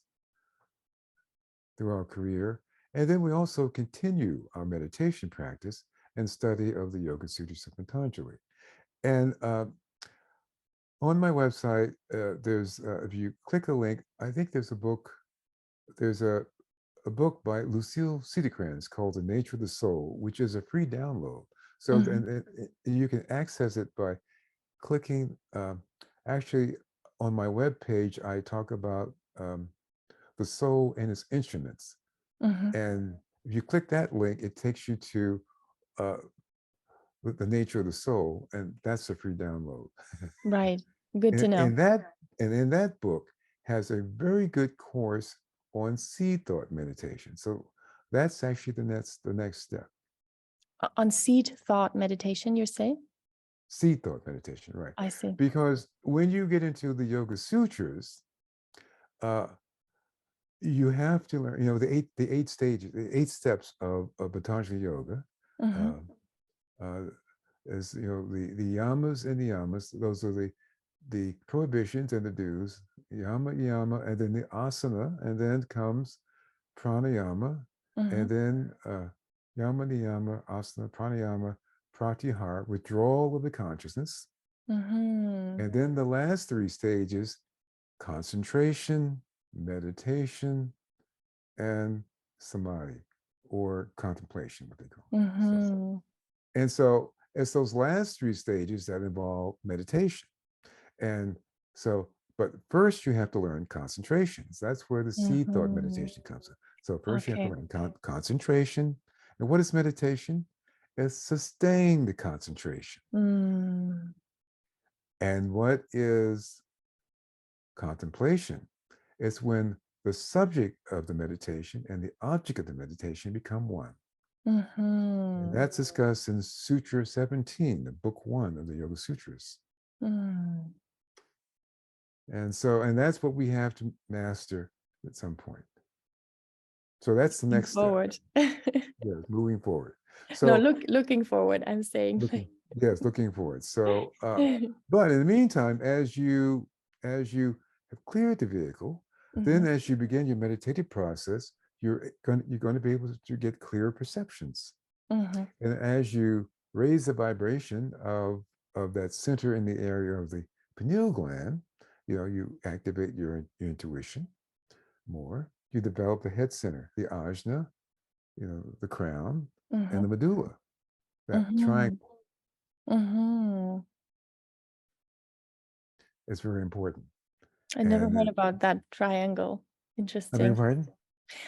through our career. And then we also continue our meditation practice and study of the Yoga Sutras of Patanjali. And on my website, there's, if you click a link, I think there's a book book by Lucille Cederkranz called The Nature of the Soul, which is a free download. So and you can access it by clicking. Actually, on my webpage, I talk about the soul and its instruments. And if you click that link, it takes you to the nature of the soul, and that's a free download. Right. Good to know. And in that book has a very good course on seed thought meditation. So that's actually the next step. On seed thought meditation, you're saying? Seed thought meditation, right? I see. Because when you get into the Yoga Sutras, you have to learn, the eight stages, the 8 steps of Patanjali Yoga. As the yamas and niyamas, those are the prohibitions and the do's, yama, and then the asana, and then comes pranayama, and then yama, niyama, asana, pranayama, pratyahara, withdrawal of the consciousness. And then the last 3 stages, concentration, meditation, and samadhi, or contemplation, what they call. And so it's those last 3 stages that involve meditation. And so, but first you have to learn concentrations. That's where the seed thought meditation comes in. So first you have to learn concentration. And what is meditation? It's sustain the concentration. And what is contemplation? It's when the subject of the meditation and the object of the meditation become one. And that's discussed in Sutra 17, the book 1 of the Yoga Sutras. And that's what we have to master at some point. So that's the next forward. step. Yes, moving forward. So no, looking forward, I'm saying. Looking forward. So, but in the meantime, as you have cleared the vehicle, then as you begin your meditative process, you're going to be able to get clear perceptions. And as you raise the vibration of that center in the area of the pineal gland, you activate your intuition more. You develop the head center, the ajna, the crown, and the medulla, that triangle. It's very important. I never heard about that triangle. Interesting.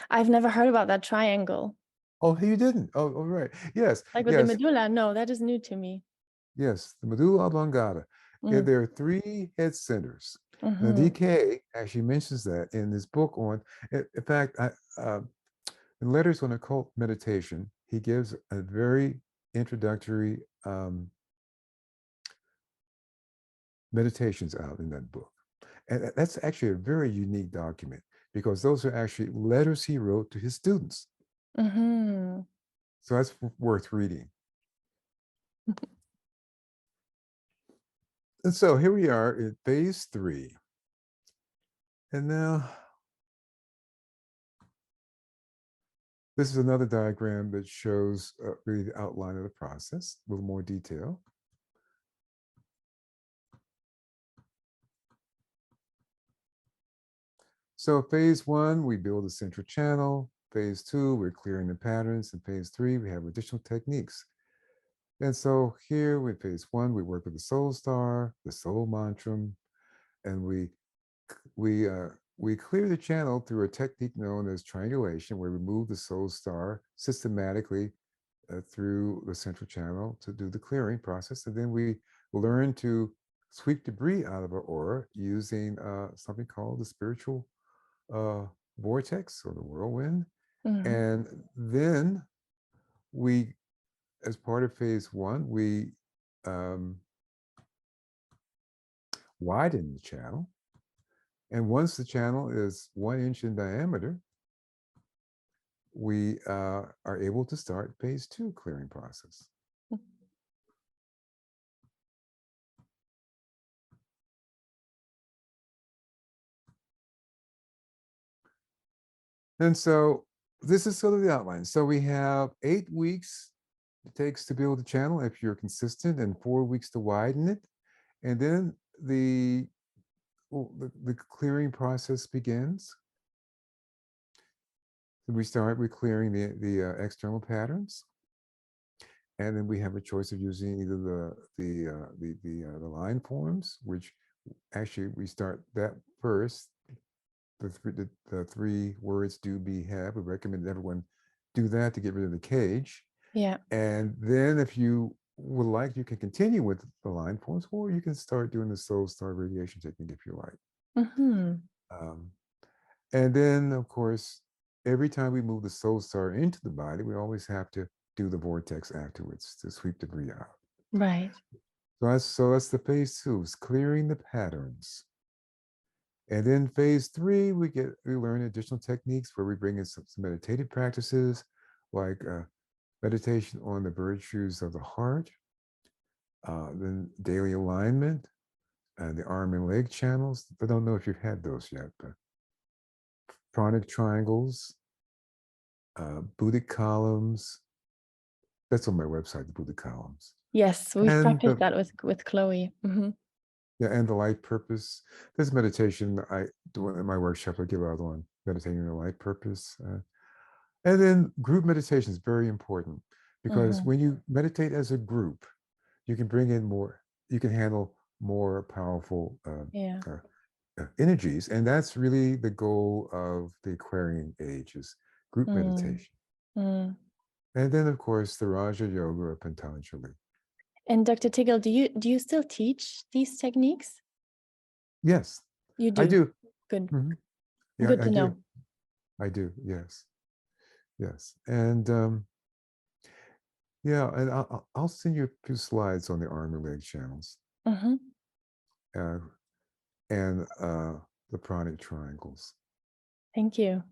I've never heard about that triangle. Oh, you didn't? Oh, right. Yes. Like with the medulla? No, that is new to me. Yes, the medulla oblongata. There are 3 head centers. Now, DK actually mentions that in his book on, in fact, in Letters on Occult Meditation, he gives a very introductory meditations out in that book. And that's actually a very unique document because those are actually letters he wrote to his students. Mm-hmm. So that's worth reading. And so here we are in phase 3. And now this is another diagram that shows really the outline of the process, a little more detail. So phase 1, we build a central channel. Phase 2, we're clearing the patterns. In phase 3, we have additional techniques. And so here with phase 1, we work with the soul star, the soul mantra, and we clear the channel through a technique known as triangulation, where we move the soul star systematically through the central channel to do the clearing process. And then we learn to sweep debris out of our aura using something called the spiritual vortex or the whirlwind. Mm-hmm. And then we, as part of phase 1, we widen the channel. And once the channel is 1 inch in diameter, we are able to start phase 2 clearing process. And so this is sort of the outline. So we have 8 weeks it takes to build a channel if you're consistent, and 4 weeks to widen it. And then the clearing process begins. We start with clearing the external patterns, and then we have a choice of using either the line forms, which actually we start that first. The 3 words do, be, have. We recommend everyone do that to get rid of the cage. Yeah. And then if you would like, you can continue with the line forms, or you can start doing the soul star radiation technique if you like. Mm-hmm. And then, of course, every time we move the soul star into the body, we always have to do the vortex afterwards to sweep debris out. Right. So that's the phase 2, is clearing the patterns. And then phase 3, we learn additional techniques where we bring in some meditative practices, like meditation on the virtues of the heart, then daily alignment, and the arm and leg channels. I don't know if you've had those yet, but pranic triangles, Buddhic columns. That's on my website, the Buddhic columns. Yes, we've And practiced that with Chloe. Mm-hmm. Yeah, and the light purpose. There's meditation I do in my workshop. I give out on meditating on the light purpose. And then group meditation is very important, because Mm-hmm. when you meditate as a group, you can bring in more, you can handle more powerful Yeah. energies. And that's really the goal of the Aquarian age, is group meditation. Mm. And then, of course, the Raja Yoga of Patanjali. And Dr. Tiggle, do you still teach these techniques? Yes, You do. I do. Good. Mm-hmm. Yeah, Good I to do. know. I do. Yes. Yes. And yeah, and I'll send you a few slides on the arm and leg channels, Mm-hmm. and the pranic triangles. Thank you.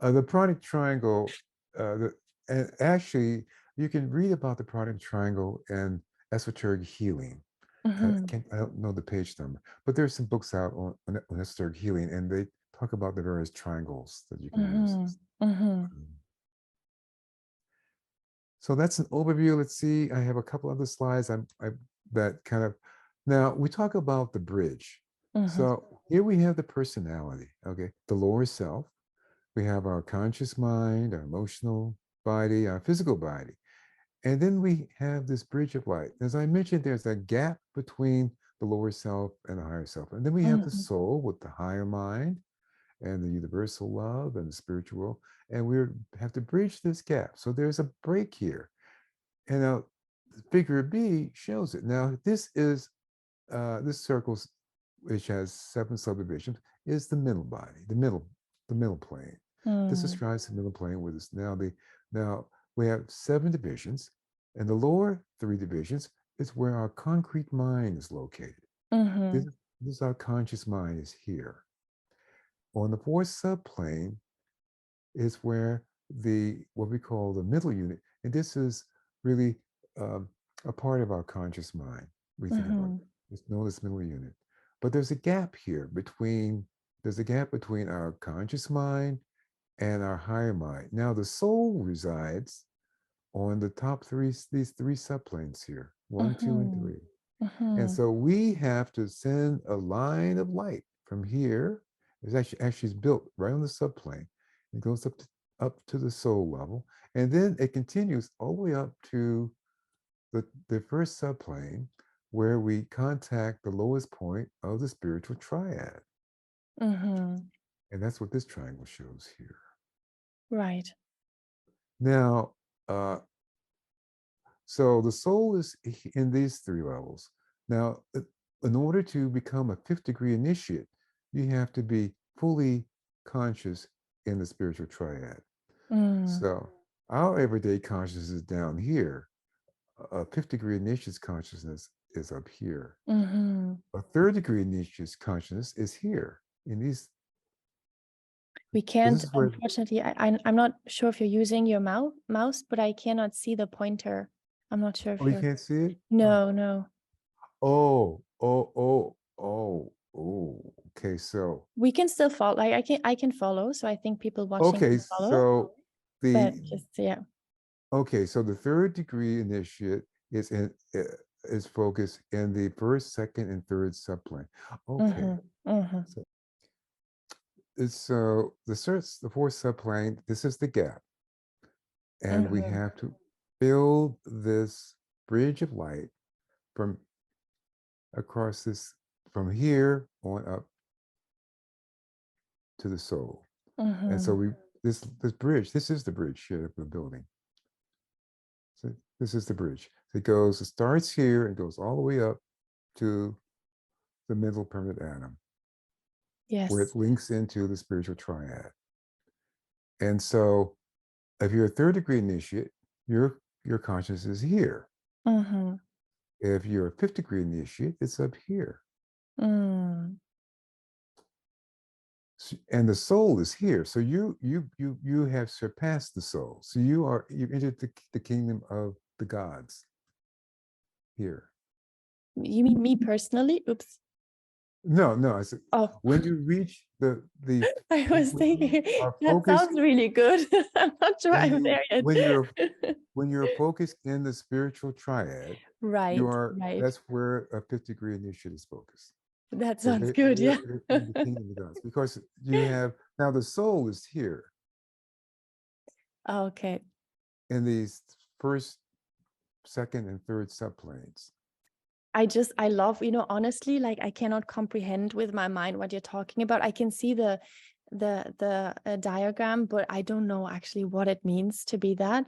The pranic triangle, and actually, you can read about the pranic triangle in Esoteric Healing. Mm-hmm. I don't know the page number, but there's some books out on Esoteric Healing, and they talk about the various triangles that you can use. Mm-hmm. So that's an overview. Let's see. I have a couple other slides. That kind of, now we talk about the bridge. Mm-hmm. So here we have the personality. Okay, the lower self. We have our conscious mind, our emotional body, our physical body, and then we have this bridge of light. As I mentioned, there's a gap between the lower self and the higher self, and then we have the soul with the higher mind, and the universal love and the spiritual world, and we have to bridge this gap. So there's a break here, and now figure B shows it. Now this is this circle, which has 7 subdivisions, is the middle body, the middle plane. This describes the middle plane with us. Now we have 7 divisions, and the lower 3 divisions is where our concrete mind is located. Mm-hmm. This is our conscious mind, is here. on the fourth subplane is where what we call the middle unit, and this is really a part of our conscious mind. We think about it. It's known as middle unit. But there's a gap here between our conscious mind and our higher mind. Now the soul resides on the top these three subplanes here, 1, 2, and 3. And so we have to send a line of light from here. It's actually built right on the subplane. It goes up to the soul level, and then it continues all the way up to the first subplane, where we contact the lowest point of the spiritual triad. And that's what this triangle shows here. Right. Now, so the soul is in these three levels. Now, in order to become a fifth degree initiate, you have to be fully conscious in the spiritual triad. So our everyday consciousness is down here. A fifth degree initiate's consciousness is up here. A third degree initiate's consciousness is here in these. We can't, unfortunately, I'm not sure if you're using your mouse, but I cannot see the pointer. I'm not sure if you can't see it? No. Okay, so we can still follow. Like I can follow, so I think people watching can follow. But just, yeah. Okay, so the third degree initiate is focused in the first, second, and third subplane. Okay. So the fourth subplane, this is the gap. And we have to build this bridge of light from across this, from here on up to the soul. And so this bridge, this is the bridge here that we're building. So this is the bridge. It starts here and goes all the way up to the mental permanent atom. Yes. Where it links into the spiritual triad. And so if you're a third degree initiate, your consciousness is here. If you're a fifth degree initiate, it's up here. And the soul is here. So you have surpassed the soul. So you've entered the kingdom of the gods here. You mean me personally? Oops. No. I said, when you reach the I was thinking that sounds really good. I'm not sure I'm there yet. When you're focused in the spiritual triad, right. That's where a fifth degree initiate is focused. That sounds good, yeah. In the kingdom of gods, because you have now the soul is here. Okay. In these first, second, and third subplanes. I love, honestly, like I cannot comprehend with my mind what you're talking about. I can see the diagram, but I don't know actually what it means to be that.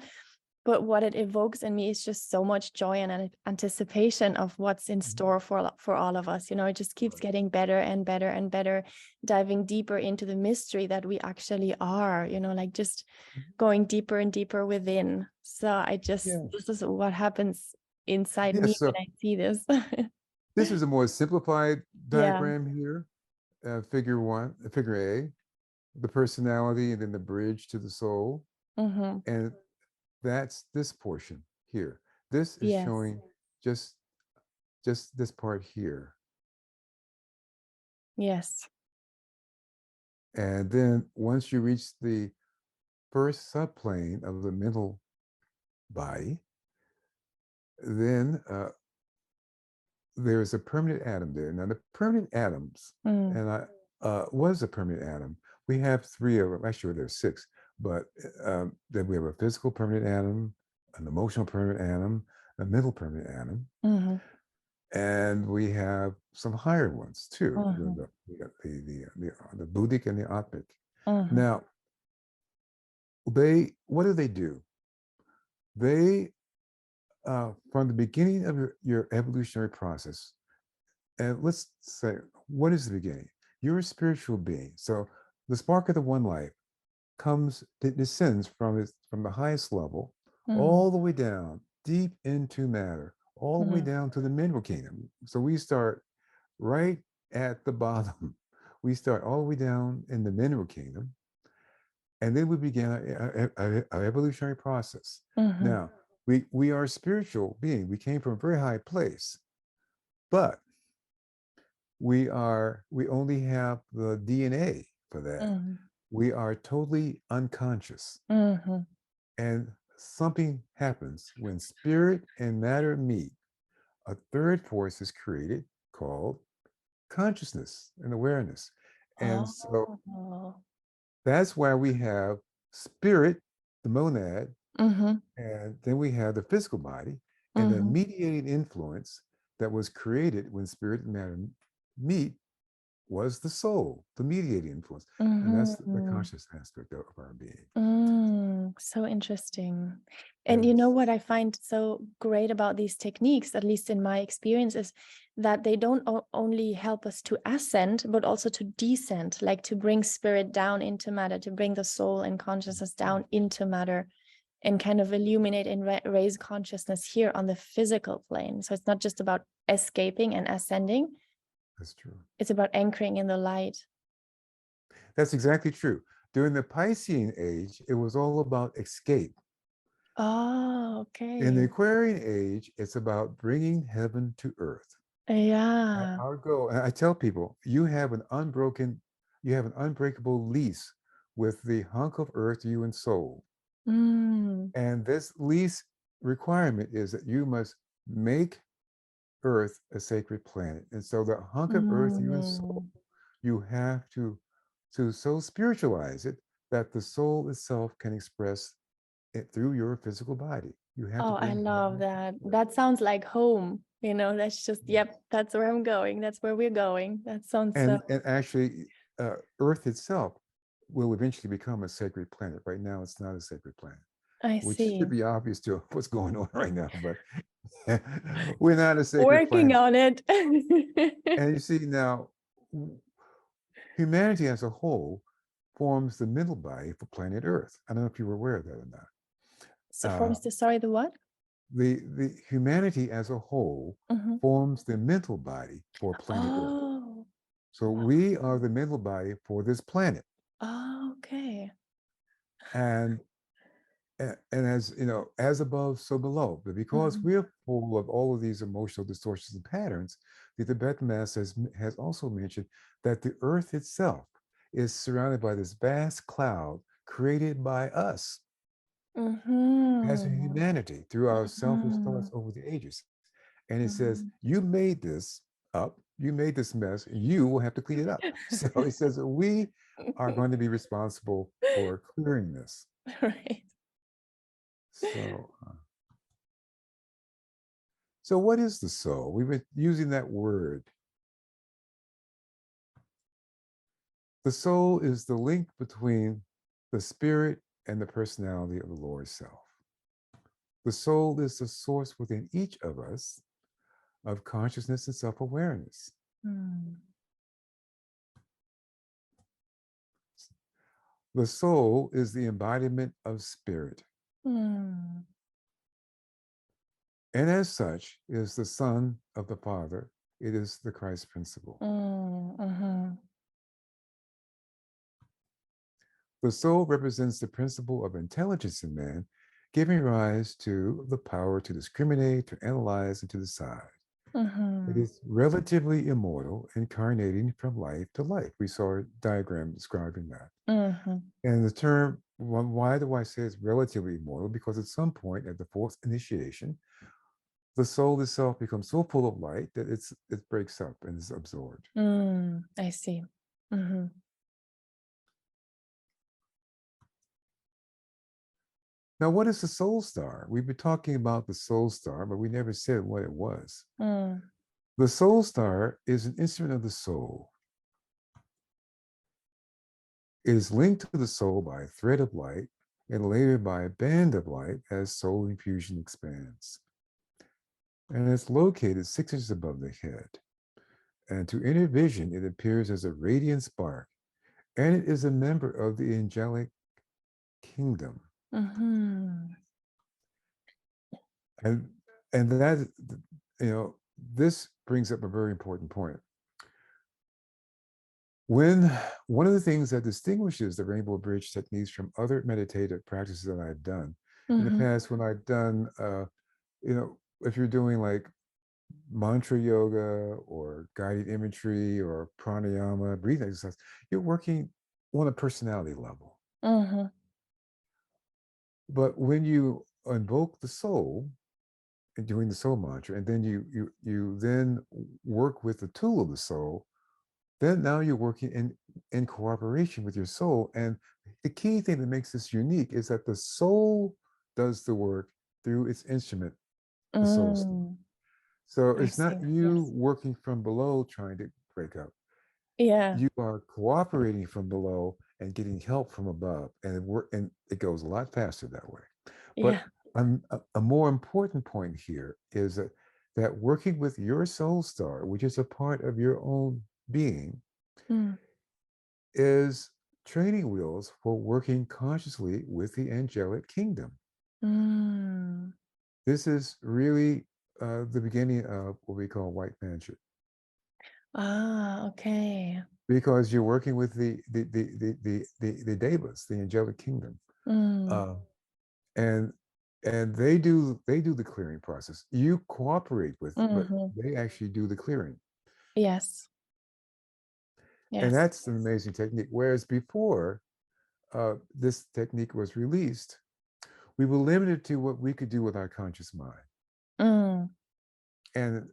But what it evokes in me is just so much joy and anticipation of what's in store for all of us. It just keeps getting better and better and better, diving deeper into the mystery that we actually are, like just going deeper and deeper within. So this is what happens inside me when I see this. This is a more simplified diagram here. Figure A, the personality, and then the bridge to the soul. And that's this portion here. This is showing just this part here. Yes. And then once you reach the first subplane of the mental body, then there's a permanent atom there. Now the permanent atoms, and what is a permanent atom? We have 3 of them. Actually, there's 6, but then we have a physical permanent atom, an emotional permanent atom, a mental permanent atom, and we have some higher ones too. We got the buddhic and the atmic. Now, what do? They from the beginning of your evolutionary process, and let's say, what is the beginning? You're a spiritual being. So the spark of the one life descends from the highest level all the way down, deep into matter, all the way down to the mineral kingdom. So we start right at the bottom We start all the way down in the mineral kingdom, and then we began our evolutionary process. Now, we are a spiritual being. We came from a very high place, but we only have the DNA for that. We are totally unconscious. And something happens when spirit and matter meet. A third force is created called consciousness and awareness. And so that's why we have spirit, the monad, and then we have the physical body, and the mediating influence that was created when spirit and matter meet was the soul, the mediating influence. And that's the conscious aspect of our being. So interesting. And you know what I find so great about these techniques, at least in my experience, is that they don't only help us to ascend, but also to descend, like to bring spirit down into matter, to bring the soul and consciousness down into matter, and kind of illuminate and raise consciousness here on the physical plane. So it's not just about escaping and ascending. That's true. It's about anchoring in the light. That's exactly true. During the Piscean age, it was all about escape. Oh, okay. In the Aquarian age, it's about bringing heaven to earth. Yeah. Our goal, and I tell people, you have an unbreakable lease with the hunk of earth, you and soul. And this lease requirement is that you must make earth a sacred planet. And so the hunk of earth, you and soul, you have to so spiritualize it that the soul itself can express it through your physical body. You have to I love that. That sounds like home. You know, that's just, yep, that's where I'm going. That's where we're going. That sounds and actually, Earth itself will eventually become a sacred planet. Right now, it's not a sacred planet. Which should be obvious to what's going on right now, but we're not a sacred working planet. on it. And you see now, humanity as a whole forms the mental body for planet Earth. I don't know if you were aware of that or not. So forms the what? The humanity as a whole forms the mental body for planet Earth. So we are the mental body for this planet. Oh, okay. And as you know, as above, so below. But because we're full of all of these emotional distortions and patterns, the Tibetan Master has also mentioned that the earth itself is surrounded by this vast cloud created by us as a humanity through our selfish thoughts over the ages. And it says, you made this up, you made this mess, you will have to clean it up. So he says, we are going to be responsible for clearing this. Right. So what is the soul? We've been using that word. The soul is the link between the spirit and the personality of the Lord self. The soul is the source within each of us of consciousness and self-awareness. The soul is the embodiment of spirit. And as such, is the Son of the Father. It is the Christ principle. The soul represents the principle of intelligence in man, giving rise to the power to discriminate, to analyze, and to decide. It is relatively immortal, incarnating from life to life. We saw a diagram describing that. And the term, why do I say it's relatively immortal? Because at some point at the fourth initiation, the soul itself becomes so full of light that it breaks up and is absorbed. I see. Now, what is the soul star? We've been talking about the soul star, but we never said what it was. The soul star is an instrument of the soul. It is linked to the soul by a thread of light and later by a band of light as soul infusion expands. And it's located 6 inches above the head. And to inner vision, it appears as a radiant spark, and it is a member of the angelic kingdom. And that, this brings up a very important point. When one of the things that distinguishes the Rainbow Bridge techniques from other meditative practices that I've done in the Mm-hmm. past, when I've done, if you're doing like mantra yoga or guided imagery or pranayama, breathing exercise, you're working on a personality level. Mm-hmm. But when you invoke the soul and doing the soul mantra, and then you then work with the tool of the soul, then now you're working in cooperation with your soul. And the key thing that makes this unique is that the soul does the work through its instrument, the soul star. Mm. So I it's not see. you Yes. working from below trying to break up. Yeah. You are cooperating from below and getting help from above, and it goes a lot faster that way. Yeah. But a more important point here is that working with your soul star, which is a part of your own being, Mm. is training wheels for working consciously with the angelic kingdom. Mm. This is really the beginning of what we call white magic, Ah, okay. because you're working with the devas, the angelic kingdom, Mm. uh, and they do the clearing process. You cooperate with, but Mm-hmm. they actually do the clearing, Yes. and Yes. that's an amazing technique. Whereas before this technique was released, we were limited to what we could do with our conscious mind, Mm. and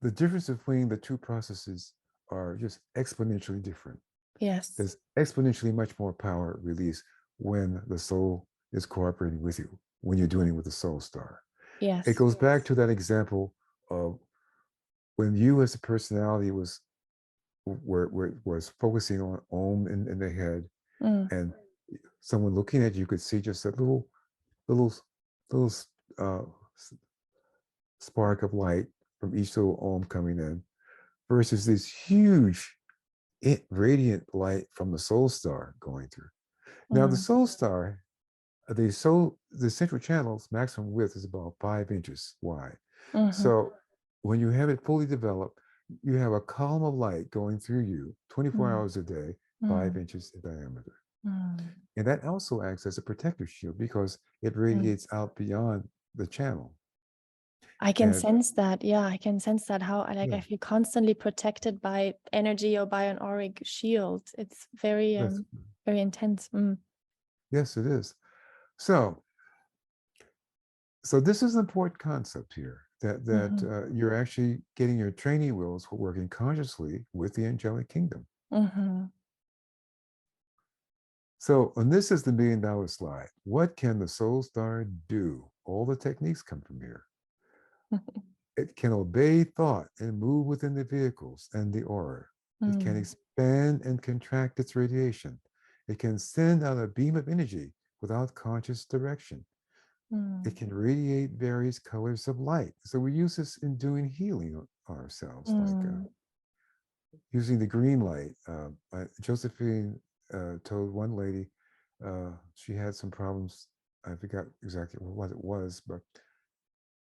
the difference between the two processes are just exponentially different. Yes. There's exponentially much more power released when the soul is cooperating with you, when you're doing it with the soul star. It Yes. goes back to that example of when you as a personality was focusing on Om in the head, Mm. and someone looking at you could see just a little little uh, spark of light from each little Om coming in, versus this huge radiant light from the soul star going through. Now the Mm. soul star, the central channel's maximum width is about 5 inches wide. Mm-hmm. So when you have it fully developed, you have a column of light going through you 24 Mm. hours a day, Mm. 5 inches in diameter. Mm. And that also acts as a protective shield because it Mm. radiates out beyond the channel. I can And sense that. Yeah, I can sense that how like yeah, I feel constantly protected by energy or by an auric shield. It's very that's, very intense. Mm. yes, it is. So, so this is an important concept here that Mm-hmm. you're actually getting your training wheels for working consciously with the angelic kingdom. Mm-hmm. So, and this is the $1,000,000 slide. What can the soul star do? All the techniques come from here. It can obey thought and move within the vehicles and the aura. It can Mm. expand and contract its radiation. It can send out a beam of energy without conscious direction. It Mm. can radiate various colors of light. So we use this in doing healing ourselves, like Mm. using the green light. Josephine told one lady she had some problems. I forgot exactly what it was, but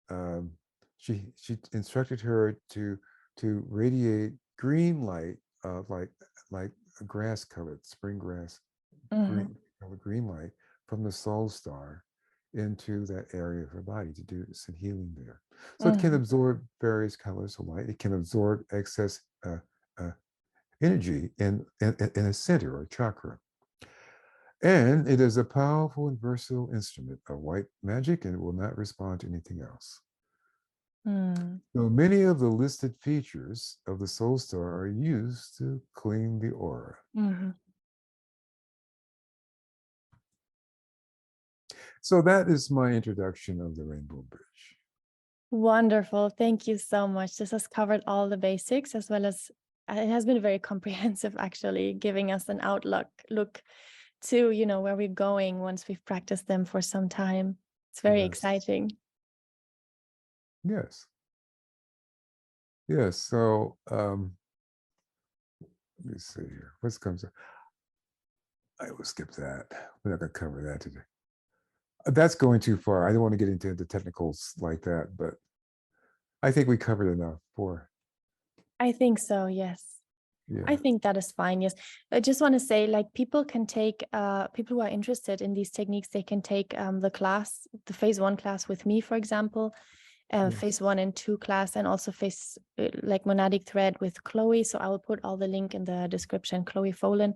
um, she instructed her to radiate green light, like a grass colored spring grass, Mm-hmm. green light from the soul star into that area of her body to do some healing there. So it can Mm-hmm. absorb various colors of light. It can absorb excess uh, energy in a center or chakra. And it is a powerful and versatile instrument of white magic, and it will not respond to anything else. Mm. So many of the listed features of the soul star are used to clean the aura. Mm-hmm. So that is my introduction of the Rainbow Bridge. Wonderful. Thank you so much. This has covered all the basics as well as it has been very comprehensive, actually, giving us an look to, where we're going once we've practiced them for some time. It's very Yes. exciting. Yes. Yes. So let me see here. What comes up? I will skip that. We're not going to cover that today. That's going too far. I don't want to get into the technicals like that, but I think we covered enough for. I think so, yes. Yeah. I think that is fine. Yes. I just want to say, like, people can take, people who are interested in these techniques, they can take the class, the phase 1 class with me, for example, Yes. phase 1 and 2 class, and also phase like monadic thread with Chloe. So I will put all the link in the description, Chloe Folan.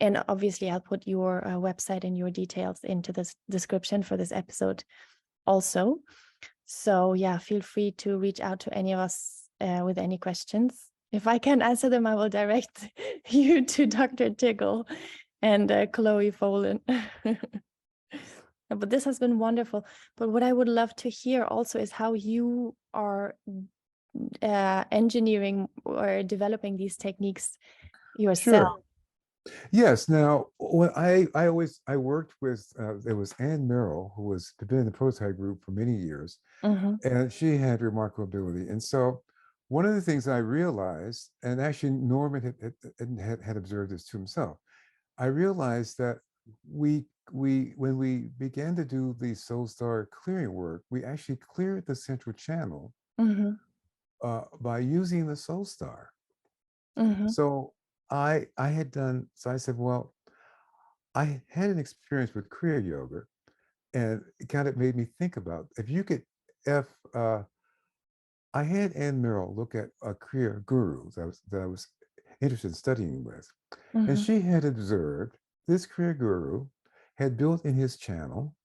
And obviously I'll put your website and your details into this description for this episode also. So yeah, feel free to reach out to any of us with any questions. If I can answer them, I will direct you to Dr. Tiggle and Chloe Folan. But this has been wonderful. But what I would love to hear also is how you are engineering or developing these techniques yourself. Sure. Yes. Now, when I worked with there was Anne Merrill, who was been in the prototype group for many years, Mm-hmm. and she had remarkable ability. And so, one of the things I realized, and actually Norman had observed this to himself, I realized that when we began to do the SoulStar clearing work, we actually cleared the central channel Mm-hmm. by using the SoulStar. Mm-hmm. So I had done, so I said, well, I had an experience with Kriya Yoga, and it kind of made me think about if you could, if I had Anne Merrill look at a Kriya guru that I was interested in studying with, and Mm-hmm. she had observed this Kriya guru had built in his channel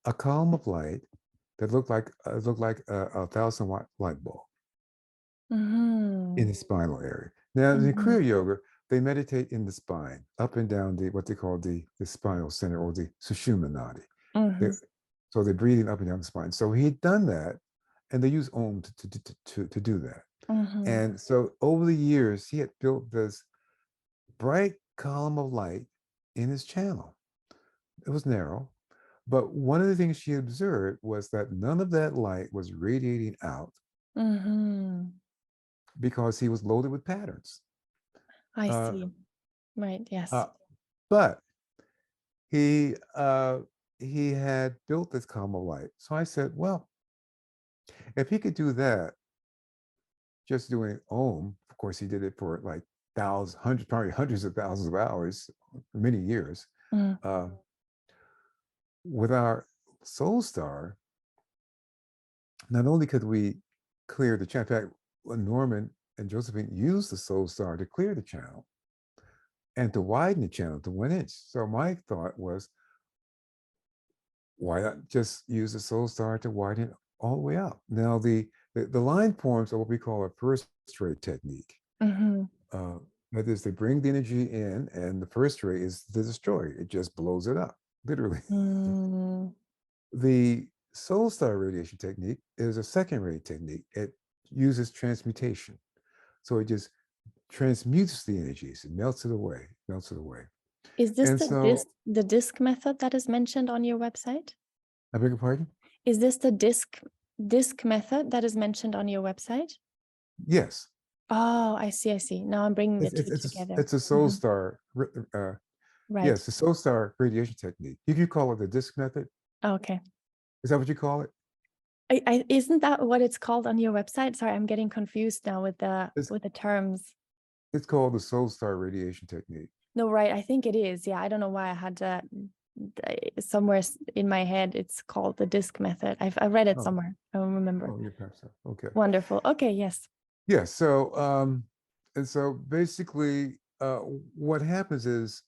a column of light that looked like a 1,000-watt light bulb in the spinal area. Now, in Mm-hmm. Kriya Yoga, they meditate in the spine, up and down what they call the spinal center, or the Sushumna Nadi. Mm-hmm. So they're breathing up and down the spine. So he'd done that, and they use Om to do that. Mm-hmm. And so over the years, he had built this bright column of light in his channel. It was narrow, but one of the things she observed was that none of that light was radiating out Mm-hmm. because he was loaded with patterns. I Uh, see. Right. Yes. but he had built this column of light. So I said, well, if he could do that, just doing Om, of course, he did it for like thousands, hundreds, probably hundreds of thousands of hours for many years. Mm. With our SoulStar, not only could we clear the channel, in fact, Norman and Josephine used the SoulStar to clear the channel and to widen the channel to 1 inch. So my thought was, why not just use the SoulStar to widen it all the way out? Now, the line forms are what we call a first ray technique. Mm-hmm. That is, they bring the energy in, and the first ray is to destroy. It just blows it up, literally. Mm. The SoulStar radiation technique is a second ray technique. It uses transmutation. So it just transmutes the energies, it melts it away, melts it away. Is this And so, the disc method that is mentioned on your website? I beg your pardon? Is this the disc method that is mentioned on your website? Yes. Oh, I see. I see. Now I'm bringing the two together. It's a Mhm. SoulStar, Right. yes, the SoulStar radiation technique. You call it the disc method. Okay. Is that what you call it? Isn't that what it's called on your website? Sorry, I'm getting confused now with It's, the terms. it's called the SoulStar radiation technique. No, right. I think it is. Yeah, I don't know why I had somewhere in my head. It's called the disc method. I read it Oh, somewhere. I don't remember. oh, you're perhaps so. Okay. Wonderful. Okay. Yes. Yeah. So, and so basically, what happens is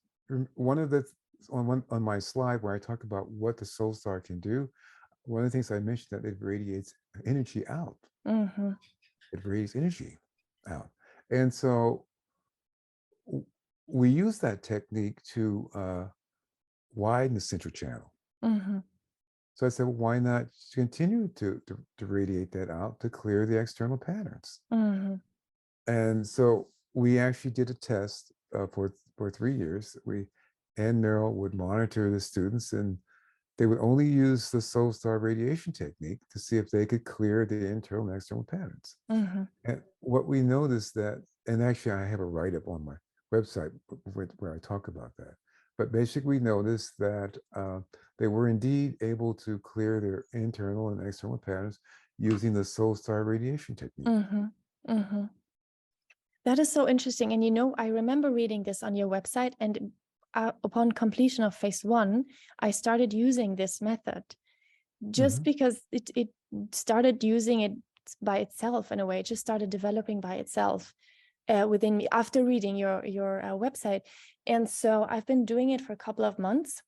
one of the on my slide where I talk about what the SoulStar can do. One of the things I mentioned that it radiates energy out. Mm-hmm. It radiates energy out, and so we use that technique to widen the central channel. Mm-hmm. So I said, well, why not continue to radiate that out to clear the external patterns? Mm-hmm. And so we actually did a test for 3 years. Ann Merrill would monitor the students, and they would only use the SoulStar radiation technique to see if they could clear the internal and external patterns. Mm-hmm. And what we noticed that, and actually I have a write-up on my website where I talk about that, but basically we noticed that they were indeed able to clear their internal and external patterns using the SoulStar radiation technique. Mm-hmm. Mm-hmm. That is so interesting. And I remember reading this on your website, and upon completion of phase 1, I started using this method just because it started using it by itself in a way. It just started developing by itself within me after reading your website. And so I've been doing it for a couple of months.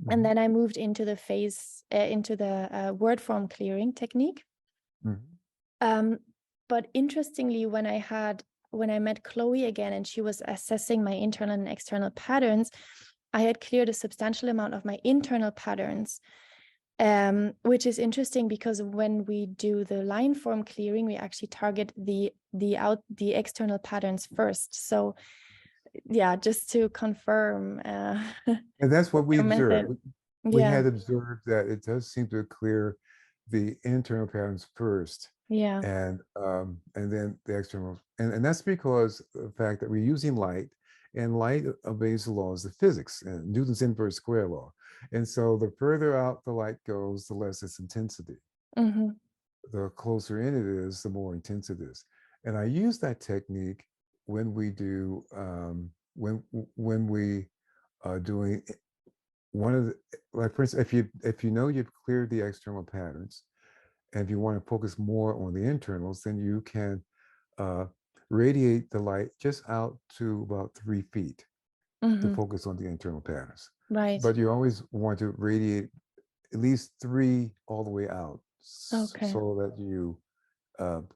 And then I moved into the word form clearing technique. But interestingly, when I met Chloe again, and she was assessing my internal and external patterns, I had cleared a substantial amount of my internal patterns, which is interesting because when we do the line form clearing, we actually target the external patterns first. So yeah, just to confirm. And that's what we observed. We had observed that it does seem to clear the internal patterns first. Yeah. And then the external. And that's because of the fact that we're using light, and light obeys the laws of physics and Newton's inverse square law. And so the further out the light goes, the less its intensity. The closer in it is, the more intense it is. And I use that technique when we do when we are doing one of the, like for instance, if you know you've cleared the external patterns, and if you want to focus more on the internals, then you can radiate the light just out to about 3 feet to focus on the internal patterns. Right. But you always want to radiate at least 3 all the way out, so that you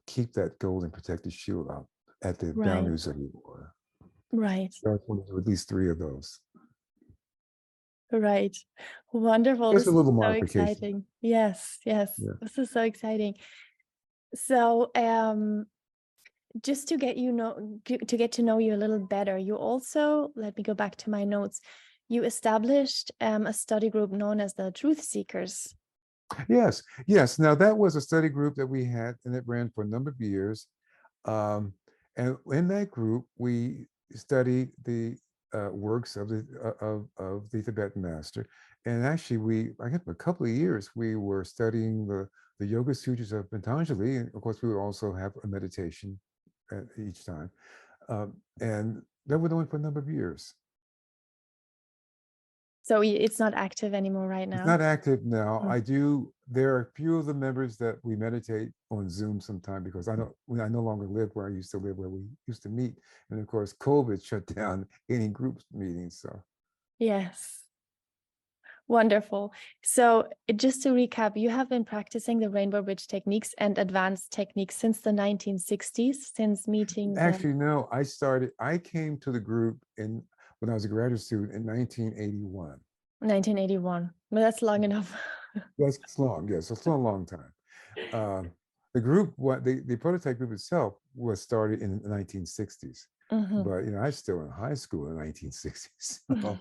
keep that golden protective shield out at the boundaries of your aura. Right. So I want to do at least 3 of those. Right. Wonderful. Just a little so modification. Exciting. Yes. Yeah. This is so exciting. So just to get to know you a little better, you also, let me go back to my notes, you established a study group known as the Truth Seekers. Yes. Now that was a study group that we had, and it ran for a number of years. And in that group, we studied the works of the Tibetan master. And actually, I guess for a couple of years, we were studying the Yoga Sutras of Patanjali, and of course, we would also have a meditation at each time. And that went on for a number of years. So it's not active anymore right now? It's not active now. There are a few of the members that we meditate on Zoom sometime, because I no longer live where I used to live, where we used to meet. And of course, COVID shut down any group meetings. So yes. Wonderful. So just to recap, you have been practicing the Rainbow Bridge techniques and advanced techniques since the 1960s, since meeting. Actually, no, I came to the group when I was a graduate student in 1981. 1981. Well, that's long enough. That's long, yes. It's a long time. The group, the prototype group itself was started in the 1960s. But I was still in high school in the 1960s. So.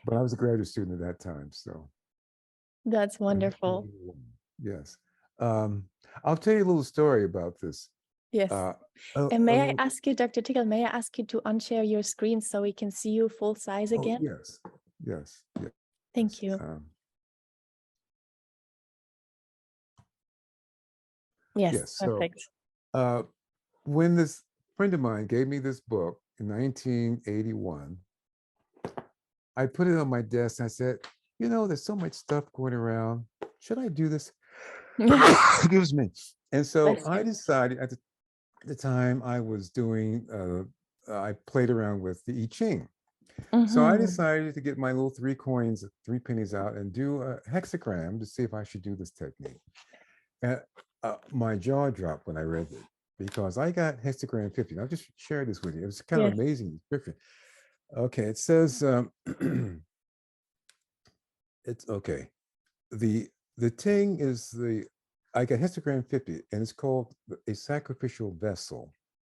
But I was a graduate student at that time, so. That's wonderful. Yes. I'll tell you a little story about this. Yes. And may I ask you, Dr. Tiggle, may I ask you to unshare your screen so we can see you full size again? Yes. Thank you. Yes, perfect. So, when this friend of mine gave me this book in 1981, I put it on my desk and I said, there's so much stuff going around. Should I do this? Excuse me. And so I decided at the time I was doing, I played around with the I Ching. So I decided to get my little 3 pennies out and do a hexagram to see if I should do this technique. And my jaw dropped when I read it, because I got hexagram 50. I'll just share this with you. It was kind of amazing description. Okay, it says, it's okay. The Ting is I got hexagram 50, and it's called a sacrificial vessel.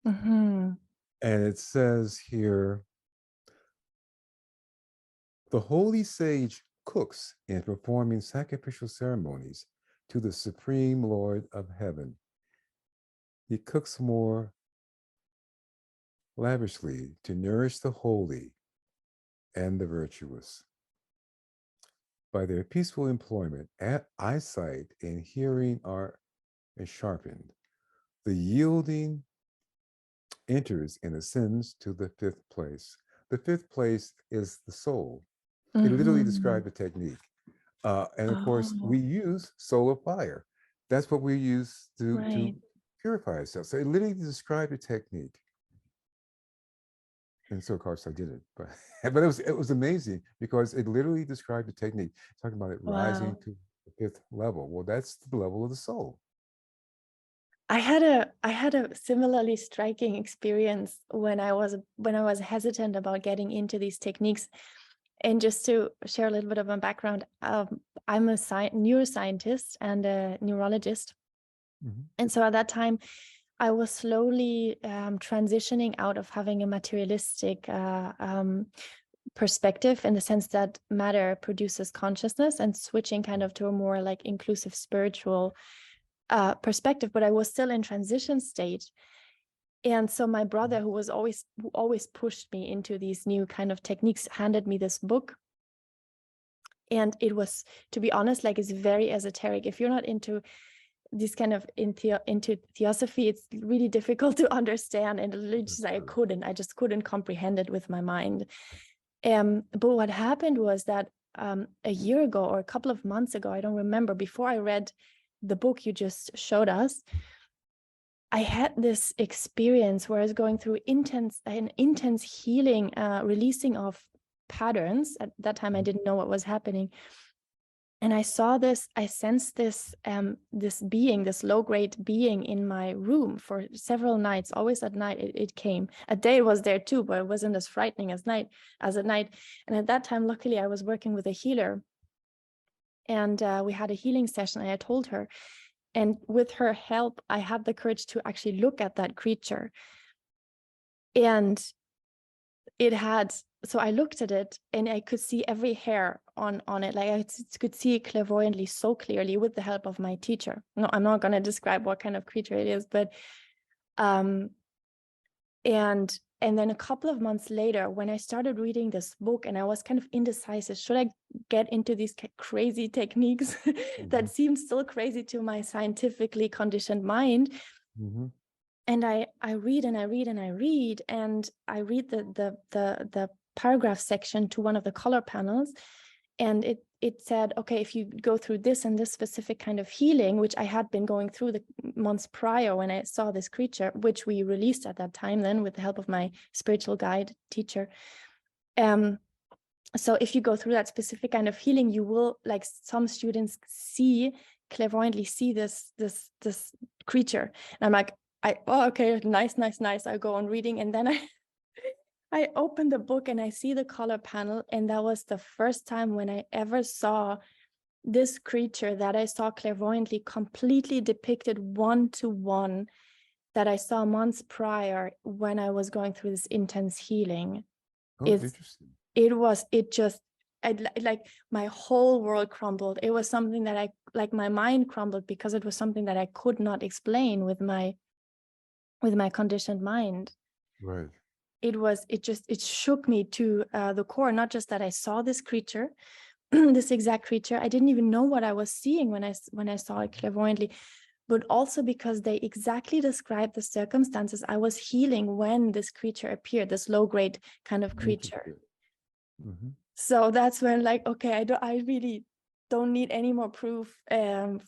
And it says here, the holy sage cooks in performing sacrificial ceremonies to the Supreme Lord of Heaven. He cooks more lavishly to nourish the holy and the virtuous. By their peaceful employment, eyesight and hearing are sharpened. the yielding enters and ascends to the fifth place. The fifth place is the soul. It literally described the technique. And of course, we Oh, use solar fire. That's what we use to right. purify ourselves. So it literally described the technique. And so, of course, I did it, but but it was amazing because it literally described the technique, talking about it rising Wow. to the fifth level. Well, that's the level of the soul. I had a similarly striking experience when I was hesitant about getting into these techniques. And just to share a little bit of my background, I'm a neuroscientist and a neurologist. Mhm. And so at that time, I was slowly transitioning out of having a materialistic perspective in the sense that matter produces consciousness, and switching kind of to a more like inclusive spiritual perspective. But I was still in transition state. And so my brother, who always pushed me into these new kind of techniques, handed me this book. And it was, to be honest, like, it's very esoteric. If you're not into this kind of into theosophy, it's really difficult to understand. And That's just, true. I just couldn't comprehend it with my mind. But what happened was that a year ago or a couple of months ago, I don't remember, before I read the book you just showed us, I had this experience where I was going through an intense healing, releasing of patterns. At that time, I didn't know what was happening. And I saw this, I sensed this, this being, this low-grade being in my room for several nights. Always at night it came. At day it was there too, but it wasn't as frightening as at night. And at that time, luckily, I was working with a healer, and we had a healing session. And I told her, and with her help, I had the courage to actually look at that creature. And it had, so I looked at it and I could see every hair on it. Like, I could see it clairvoyantly, so clearly, with the help of my teacher. No, I'm not going to describe what kind of creature it is, but um and then a couple of months later, when I started reading this book, and I was kind of indecisive, should I get into these crazy techniques that Mhm. seemed still crazy to my scientifically conditioned mind? Mhm. And I read and I read and I read, and I read the paragraph section to one of the color panels, and it said, okay, if you go through this and this specific kind of healing, which I had been going through the months prior when I saw this creature, which we released at that time then with the help of my spiritual guide teacher. So if you go through that specific kind of healing, you will, like, some students clairvoyantly see this creature. And I'm like, okay, nice. I go on reading, and then I open the book and I see the color panel, and that was the first time when I ever saw this creature that I saw clairvoyantly completely depicted one-to-one, that I saw months prior when I was going through this intense healing. Oh, It's interesting. it just, like, my whole world crumbled. It was something that my mind crumbled, because it was something that I could not explain with my conditioned mind. Right. It shook me to the core. Not just that I saw this creature, this exact creature, I didn't even know what I was seeing when I saw it clairvoyantly, but also because they exactly described the circumstances I was healing when this creature appeared, this low-grade kind of creature. Interesting. Mhm. So that's when, like, okay, I really don't need any more proof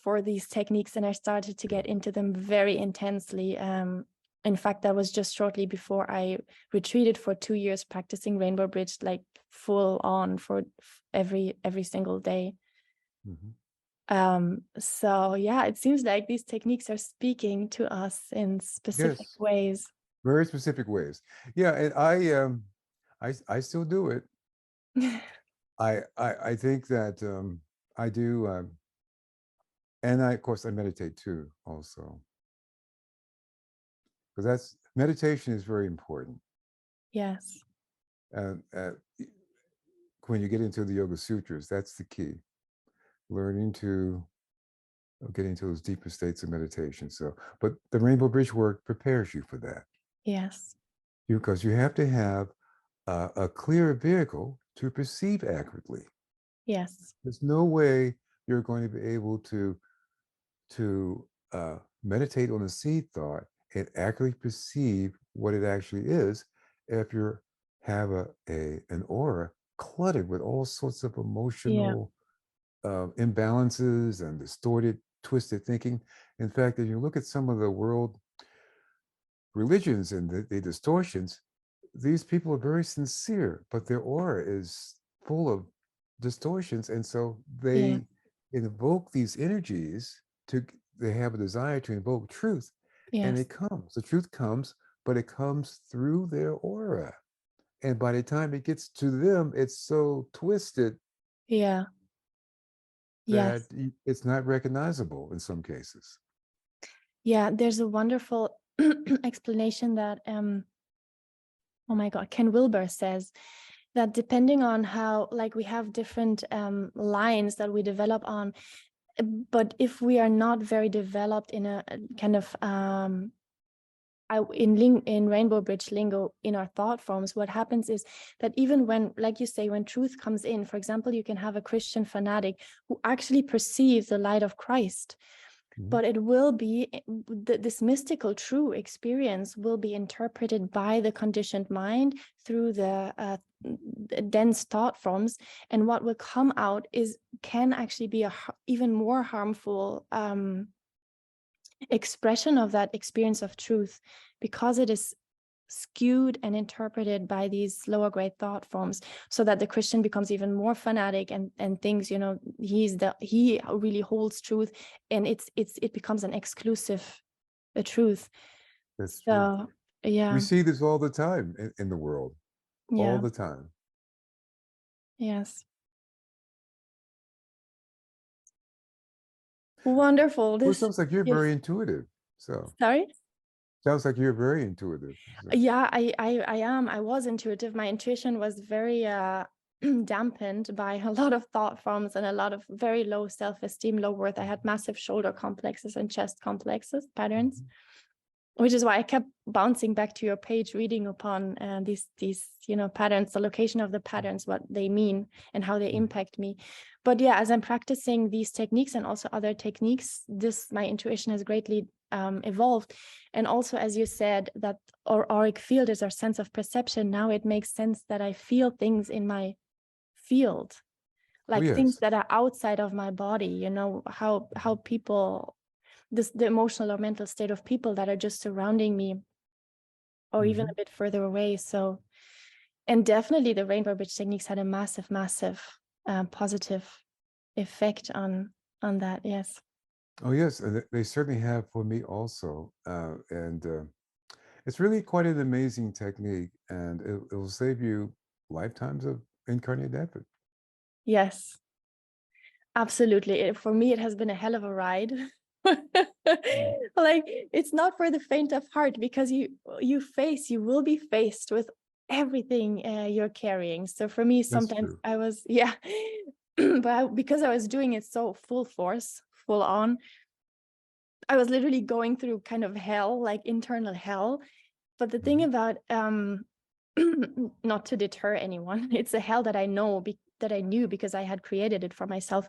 for these techniques, and I started to get into them very intensely. In fact, that was just shortly before I retreated for 2 years, practicing Rainbow Bridge, like, full on for every single day. Mhm. So yeah, it seems like these techniques are speaking to us in specific Yes, ways. very specific ways. Yeah, and I still do it. I think that I do, and of course I meditate too, also, because that's meditation is very important. Yes. And when you get into the Yoga Sutras, that's the key. Learning to get into those deeper states of meditation. So, but the Rainbow Bridge work prepares you for that, Yes. because you have to have a clear vehicle to perceive accurately. Yes. There's no way you're going to be able to meditate on a seed thought and accurately perceive what it actually is if you have an aura cluttered with all sorts of Yeah. emotional imbalances and distorted, twisted thinking. In fact, if you look at some of the world religions and the distortions, these people are very sincere, but their aura is full of distortions. And so Yeah. they invoke these energies to, they have a desire to invoke truth, and Yes. it comes. The truth comes, but it comes through their aura. And by the time it gets to them, it's so twisted Yeah. that Yes. it's not recognizable in some cases. Yeah. There's a wonderful explanation that oh my God, Ken Wilber says that depending on how, like, we have different lines that we develop on, but if we are not very developed in a kind of in Rainbow Bridge lingo, in our thought forms, what happens is that even when, like you say, when truth comes in, for example, you can have a Christian fanatic who actually perceives the light of Christ, Mhm. but it will be this mystical true experience will be interpreted by the conditioned mind through the dense thought forms, and what will come out can actually be even more harmful expression of that experience of truth, because it is skewed and interpreted by these lower grade thought forms, so that the Christian becomes even more fanatic and thinks, he really holds truth, and it becomes an exclusive truth. That's true. So We yeah. see this all the time in the world, all Yeah. the time. Yes. Wonderful. Well, it This sounds like you're Yes. very intuitive. So Sorry. sounds like you're very intuitive. So, Yeah, I am. I was intuitive. My intuition was very dampened by a lot of thought forms and a lot of very low self-esteem, low worth. I had massive shoulder complexes and chest complexes patterns, mhm. which is why I kept bouncing back to your page, reading upon these patterns, the location of the patterns, what they mean, and how they Mhm. impact me. But yeah, as I'm practicing these techniques and also other techniques, my intuition has greatly evolved. And also, as you said, that our auric field is our sense of perception. Now it makes sense that I feel things in my field, Oh, like things yes. that are outside of my body. How people, the emotional or mental state of people that are just surrounding me, or even Mhm. a bit further away. So, and definitely the Rainbow Bridge techniques had a massive positive effect on that. Yes. Oh, yes. And they certainly have for me also. And it's really quite an amazing technique, and it will save you lifetimes of incarnated effort. Yes, absolutely. For me, it has been a hell of a ride. Mhm. Like, it's not for the faint of heart, because you will be faced with everything you're carrying. So for me, That's sometimes true. I was, yeah, but because I was doing it so full force, full on, I was literally going through kind of hell, like internal hell. But the thing Mhm. about not to deter anyone, it's a hell that I know, that I knew because I had created it for myself.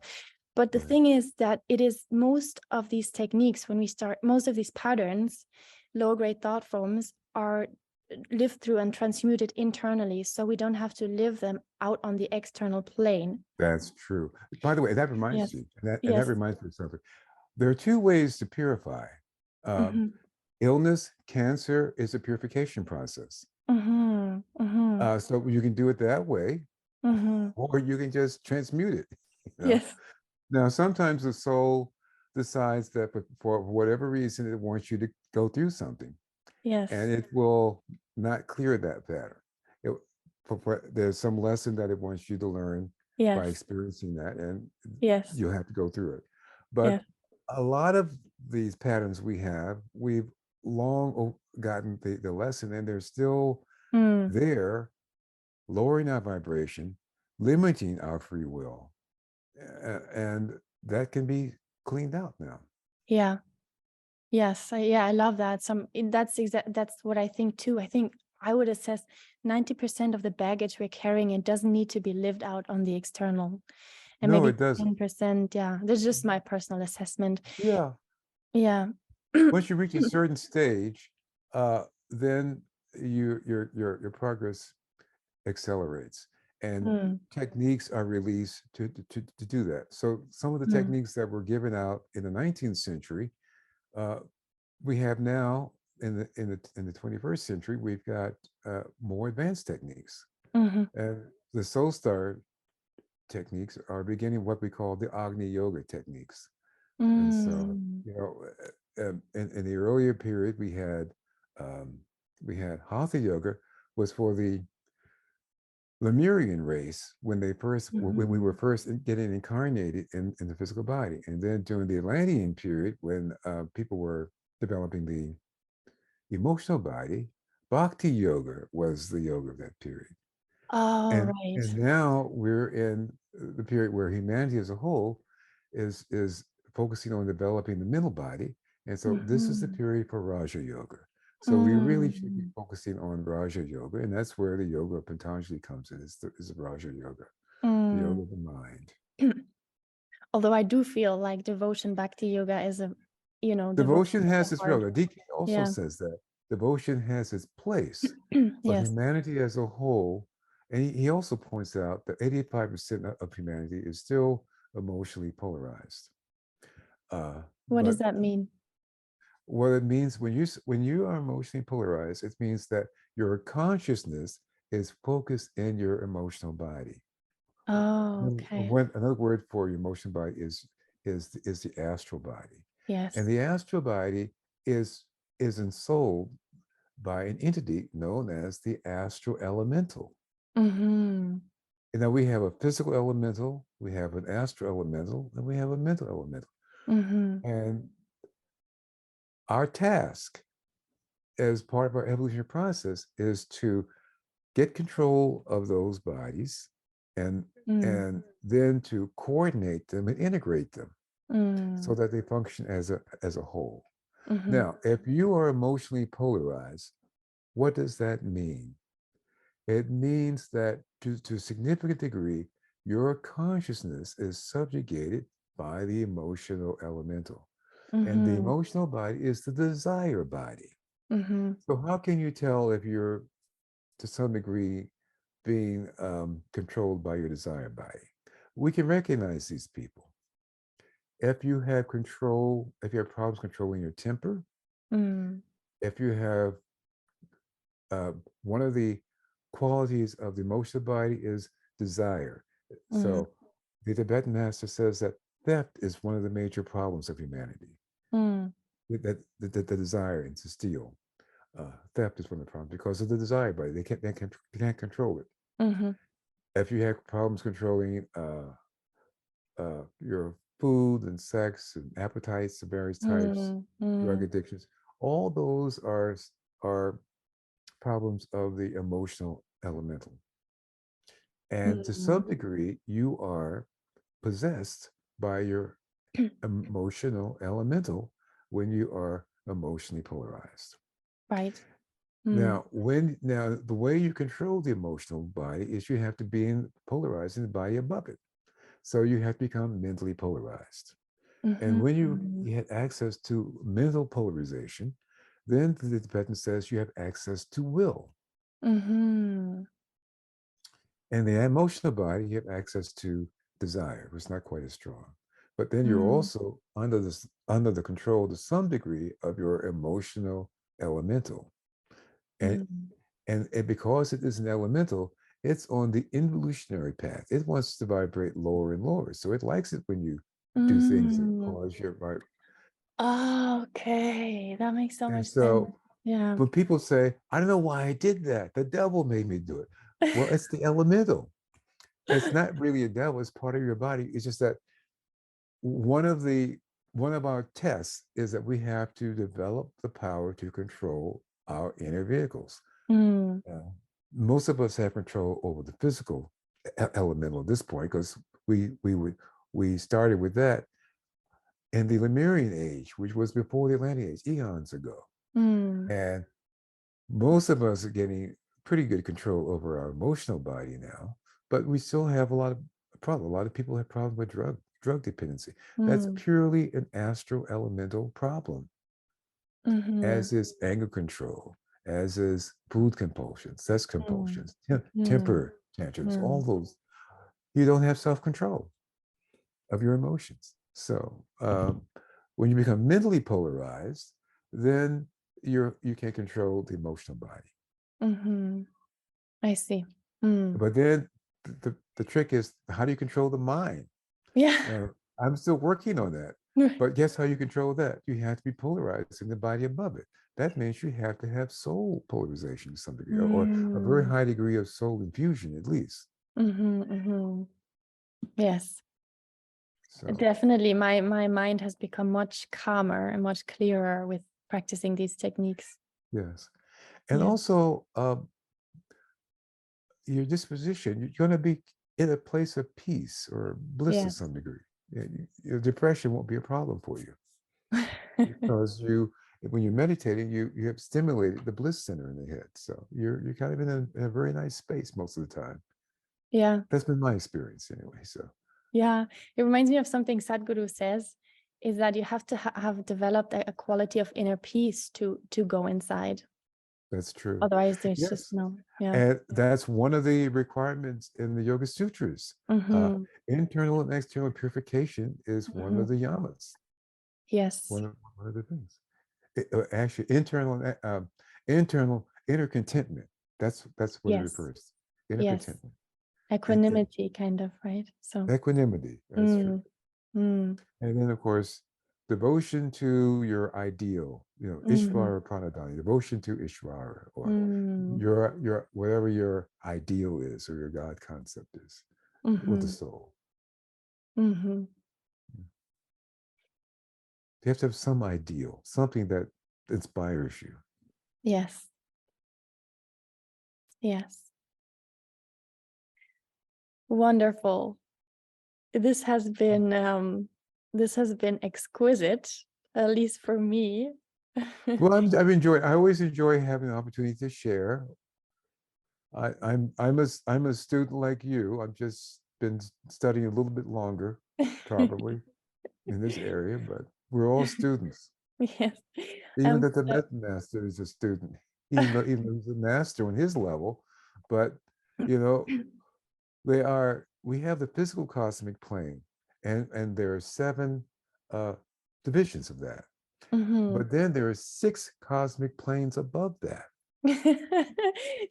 But the Right. thing is that it is most of these techniques, when we start, most of these patterns, low grade thought forms, are lived through and transmuted internally, so we don't have to live them out on the external plane. That's true. By the way, that reminds Yes. me, and that Yes. reminds me of something. There are two ways to purify. Um, Mm-hmm. Illness, cancer is a purification process. Mm-hmm. Mm-hmm. So you can do it that way, Mm-hmm. or you can just transmute it. You know. Yes. Now, sometimes the soul decides that for whatever reason it wants you to go through something, and Yes. it will not clear that pattern. It, there's some lesson that it wants you to learn by Yes. experiencing that, and Yes. you'll have to go through it. But Yes. a lot of these patterns we've long gotten the lesson, and they're still Mm. there, lowering our vibration, limiting our free will, and that can be cleaned out now. Yeah. Yes. I love that. That's what I think too. I think I would assess 90% of the baggage we're carrying, it doesn't need to be lived out on the external. And No, maybe it doesn't. 10%, yeah. That's just my personal assessment. Yeah. Yeah. Once you reach a certain stage, then your progress accelerates, and Mm, techniques are released to do that. So some of the mm. techniques that were given out in the 19th century, uh, we have now in the 21st century. We've got more advanced techniques, Mhm. and the Soul Star techniques are beginning what we call the Agni Yoga techniques. And so, Mm. you know, in the earlier period, um, we had Hatha Yoga was for the Lemurian race when when we were Mhm. first getting incarnated in the physical body, and then during the Atlantean period when people were developing the emotional body, Bhakti Yoga was the yoga of that period. Oh, And right. now we're in the period where humanity as a whole is focusing on developing the mental body, and so this is the Mhm. period for Raja Yoga. So we really should be Mm. focusing on Raja Yoga, and that's where the yoga of Patanjali comes in. Is the Raja Yoga, the yoga Mm. of the mind. Although I do feel like devotion bhakti yoga is a, devotion Devotion of the has its heart. role. DK also Yeah. says that devotion has its place, but Yes. humanity as a whole, and he also points out that 85% of humanity is still emotionally polarized. What does But that mean? what it means when you are emotionally polarized, it means that your consciousness is focused in your emotional body. Oh, okay. Another word for your emotional body is the astral body, and Yes. the astral body is ensouled by an entity known as the astral elemental. Mm-hmm. And now we have a physical elemental, we have an astral elemental, and we have a mental elemental. Mm-hmm. And our task as part of our evolutionary process is to get control of those bodies and Mm. then to coordinate them and integrate them so Mm. that they function as a whole. Mm-hmm. Now, if you are emotionally polarized, what does that mean? It means that to a significant degree, your consciousness is subjugated by the emotional elemental. And the Mm-hmm. emotional body is the desire body. Mm-hmm. So, how can you tell if you're, to some degree, being controlled by your desire body? We can recognize these people. If you have control, if you have problems controlling your temper, Mm. if you have uh, one of the qualities of the emotional body is desire. Mm. So the Tibetan master says that theft is one of the major problems of humanity. Mm. The desire to steal, theft is one of the problems because of the desire body. They can't control it. Mm-hmm. If you have problems controlling your food and sex and appetites of various types, Mm. drug Mm. addictions, all those are problems of the emotional elemental. And to Mm. some degree, you are possessed by your emotional elemental when you are emotionally polarized. Right. Mm. Now the way you control the emotional body is you have to be polarized in the body above it. So you have to become mentally polarized. And when you Mm-hmm. get access to mental polarization, then the Tibetan says you have access to will. Mm-hmm. And the emotional body, you have access to desire, which is not quite as strong. But then you're Mm. also under the control to some degree of your emotional elemental. And Mm. because it is an elemental, it's on the involutionary path. It wants to vibrate lower and lower. So it likes it when you do things that Mm. cause your vibe. Okay, that makes so And much sense. so Yeah. when people say, I don't know why I did that, the devil made me do it. Well, it's the elemental. It's not really a devil, it's part of your body. It's just that one of the one of our tests is that we have to develop the power to control our inner vehicles. Mm. Uh, Most of us have control over the physical elemental at this point because we started with that in the Lemurian age, which was before the Atlantean age, eons ago. Mm. And most of us are getting pretty good control over our emotional body now, but we still have a lot of problems. A lot of people have problems with drugs. drug dependency. That's purely an astral elemental problem, as is anger control, as is food compulsions, sex compulsions, temper tantrums, all those. You don't have self-control of your emotions. So when you become mentally polarized, then you can't control the emotional body. I see. But then the trick is, how do you control the mind? Yeah. I'm still working on that. But guess how you control that? You have to be polarized in the body above it. That means you have to have soul polarization to some degree, or a very high degree of soul infusion, at least. Yes. So Definitely, my mind has become much calmer and much clearer with practicing these techniques. yes, and Yes. also your disposition, you're going to be in a place of peace or bliss to some degree. Your depression won't be a problem for you because when you're meditating, you have stimulated the bliss center in the head. So you're kind of in a very nice space most of the time. Yeah. That's been my experience anyway. So yeah, it reminds me of something Sadhguru says, is that you have to have developed a quality of inner peace to go inside. that's true. Otherwise, there's just Yes. no. Yeah. And that's one of the requirements in the Yoga Sutras. Internal and external purification is one of the yamas. Yes. One of the things. Actually, inner contentment. That's what it refers to. Inner contentment. Equanimity, kind of, right? So equanimity. That's true. And then, of course, devotion to your ideal. Ishvara Pranadhani, devotion to Ishvara, or your whatever your ideal is, or your God concept is, with the soul. You have to have some ideal, something that inspires you. Yes. Yes. Wonderful. This has been exquisite, at least for me. Well, I always enjoy having the opportunity to share. I'm a student like you. I've just been studying a little bit longer, probably, in this area, but we're all students. Yes. Even that the method master is a student, even though he's a master on his level. But we have the physical cosmic plane, and there are 7 divisions of that. But then there are 6 cosmic planes above that.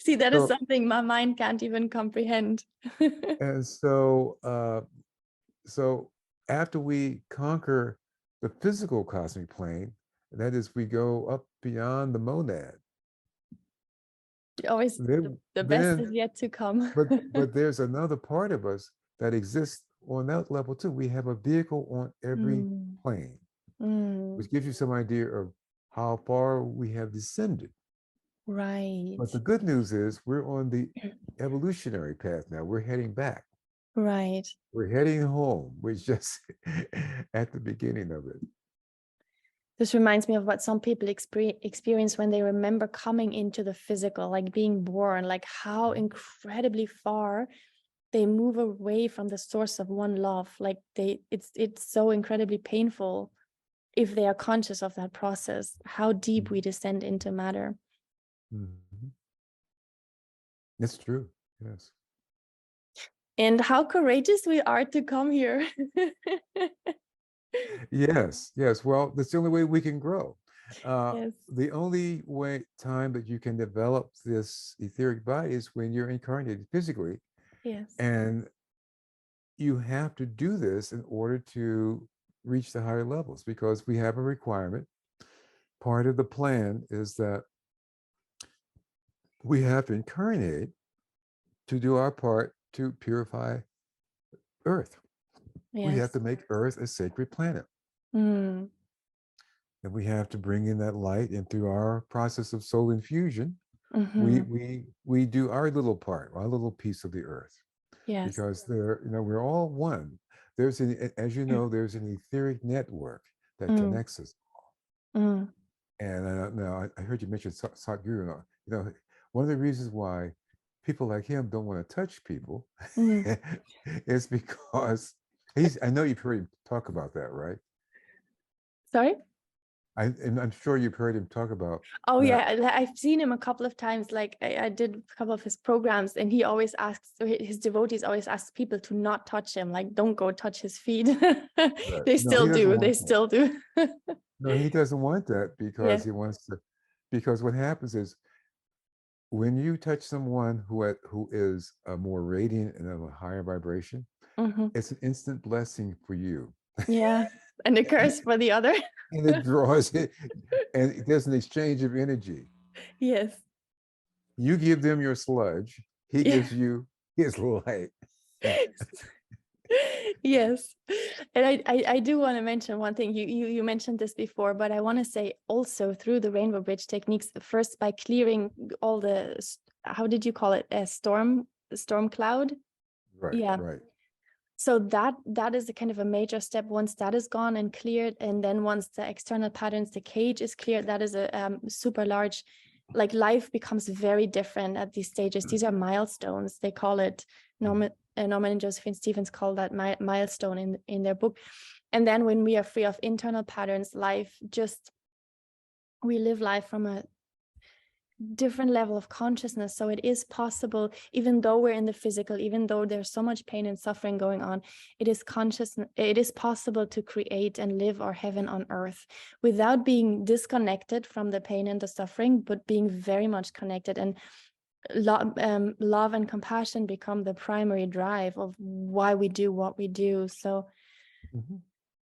See, that is something my mind can't even comprehend. And so after we conquer the physical cosmic plane, that is, we go up beyond the monad. Always the best is yet to come. but there's another part of us that exists on that level too. We have a vehicle on every plane, which gives you some idea of how far we have descended. Right. But the good news is we're on the evolutionary path now. We're heading back. Right. We're heading home. We're just at the beginning of it. This reminds me of what some people experience when they remember coming into the physical, like being born, like how incredibly far they move away from the source of one love. Like it's so incredibly painful if they are conscious of that process, how deep we descend into matter. It's true. Yes. And how courageous we are to come here. Yes. Well, that's the only way we can grow. Yes. The only time that you can develop this etheric body is when you're incarnated physically. Yes. And you have to do this in order to reach the higher levels, because we have a requirement. Part of the plan is that we have to incarnate to do our part to purify Earth. Yes. We have to make Earth a sacred planet. And we have to bring in that light, and through our process of soul infusion, we do our little part, our little piece of the Earth. Yes. Because we're all one. As you know, there's an etheric network that connects us all. And now I heard you mention Sadhguru. One of the reasons why people like him don't want to touch people is because I know you've heard him talk about that, right? Sorry? And I'm sure you've heard him talk about Oh that. yeah, I've seen him a couple of times. Like I did a couple of his programs, and he always asks, or his devotees always ask people to not touch him, like don't go touch his feet. Right. They No, still he doesn't do. They want that. still do. No, he doesn't want that Yeah. because he wants to, because what happens is when you touch someone who is a more radiant and of a higher vibration, Mhm. it's an instant blessing for you. Yeah. And a curse for the other. And it draws it, and there's an exchange of energy. Yes. You give them your sludge, he Yeah. gives you his light. Yes. And I do want to mention one thing. You mentioned this before, but I want to say also through the rainbow bridge techniques, first by clearing all the, how did you call it? A storm cloud? Right, Yeah. right. So that is a kind of a major step. Once that is gone and cleared, and then once the external patterns, the cage is cleared, that is a super large, like life becomes very different at these stages. These are milestones. They call it, Norman and Josephine Stevens call that milestone in their book. And then when we are free of internal patterns, we live life from a different level of consciousness. So it is possible, even though we're in the physical, even though there's so much pain and suffering going on, it is possible to create and live our heaven on earth without being disconnected from the pain and the suffering, but being very much connected. And love and compassion become the primary drive of why we do what we do. So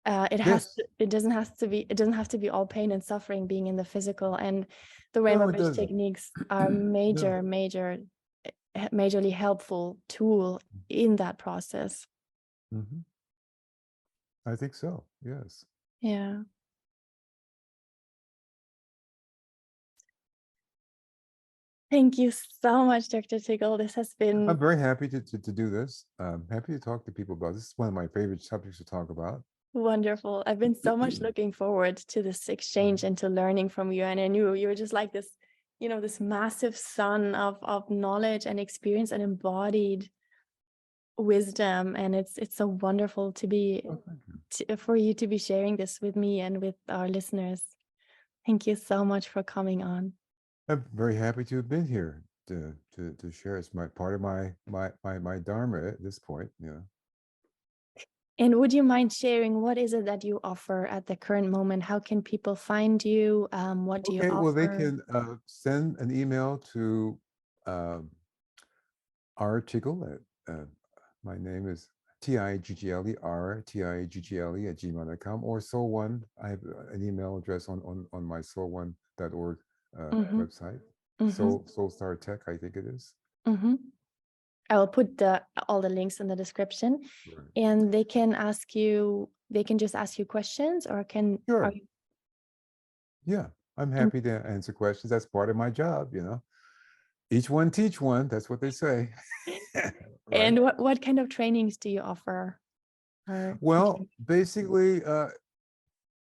Yes. it doesn't have to be all pain and suffering being in the physical. And the No, rainbow it bridge doesn't. techniques are No. majorly helpful tool in that process. I think so. Yes. Yeah. Thank you so much, Dr. Tiggle. This has I'm been very happy to do this. Happy to talk to people about this. It's one of my favorite subjects to talk about. wonderful. I've been so much looking forward to this exchange and to learning from you. And I knew you were just like this, this massive sun of knowledge and experience and embodied wisdom. And it's so wonderful to be Oh, thank you. for you to be sharing this with me and with our listeners. Thank you so much for coming on. I'm very happy to have been here to share. It's my part of my dharma at this point. And would you mind sharing what is it that you offer at the current moment? How can people find you? What do you Okay, well, they offer? can send an email to rtiggle my name is Tiggle, rtiggle at gmail.com, or Soul1. I have an email address on my soul1.org website. SoulStarTech, I think it is. I will put all the links in the description. Right. And they can just ask you questions, or Sure. Yeah, I'm happy to answer questions. That's part of my job, Each one teach one. That's what they say. Right. And what kind of trainings do you offer? Well, basically,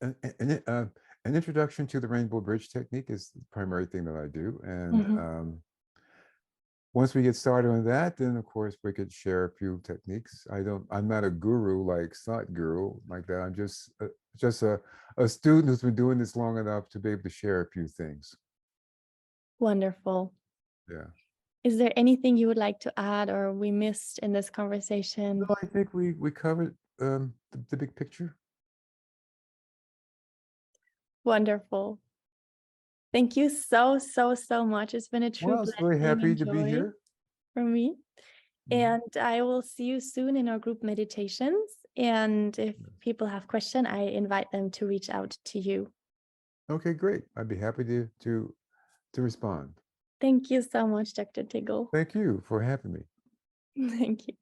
an introduction to the rainbow bridge technique is the primary thing that I do. And once we get started on that, then of course we could share a few techniques. I'm not a guru like Satguru like that. I'm just a student who's been doing this long enough to be able to share a few things. Wonderful. Yeah. Is there anything you would like to add or we missed in this conversation? No, I think we covered the big picture. Wonderful. Thank you so much. It's been a true Well, I was very blessing happy and to be joy here. for me. And I will see you soon in our group meditations. And if people have questions, I invite them to reach out to you. Okay, great. I'd be happy to respond. Thank you so much, Dr. Tiggle. Thank you for having me. Thank you.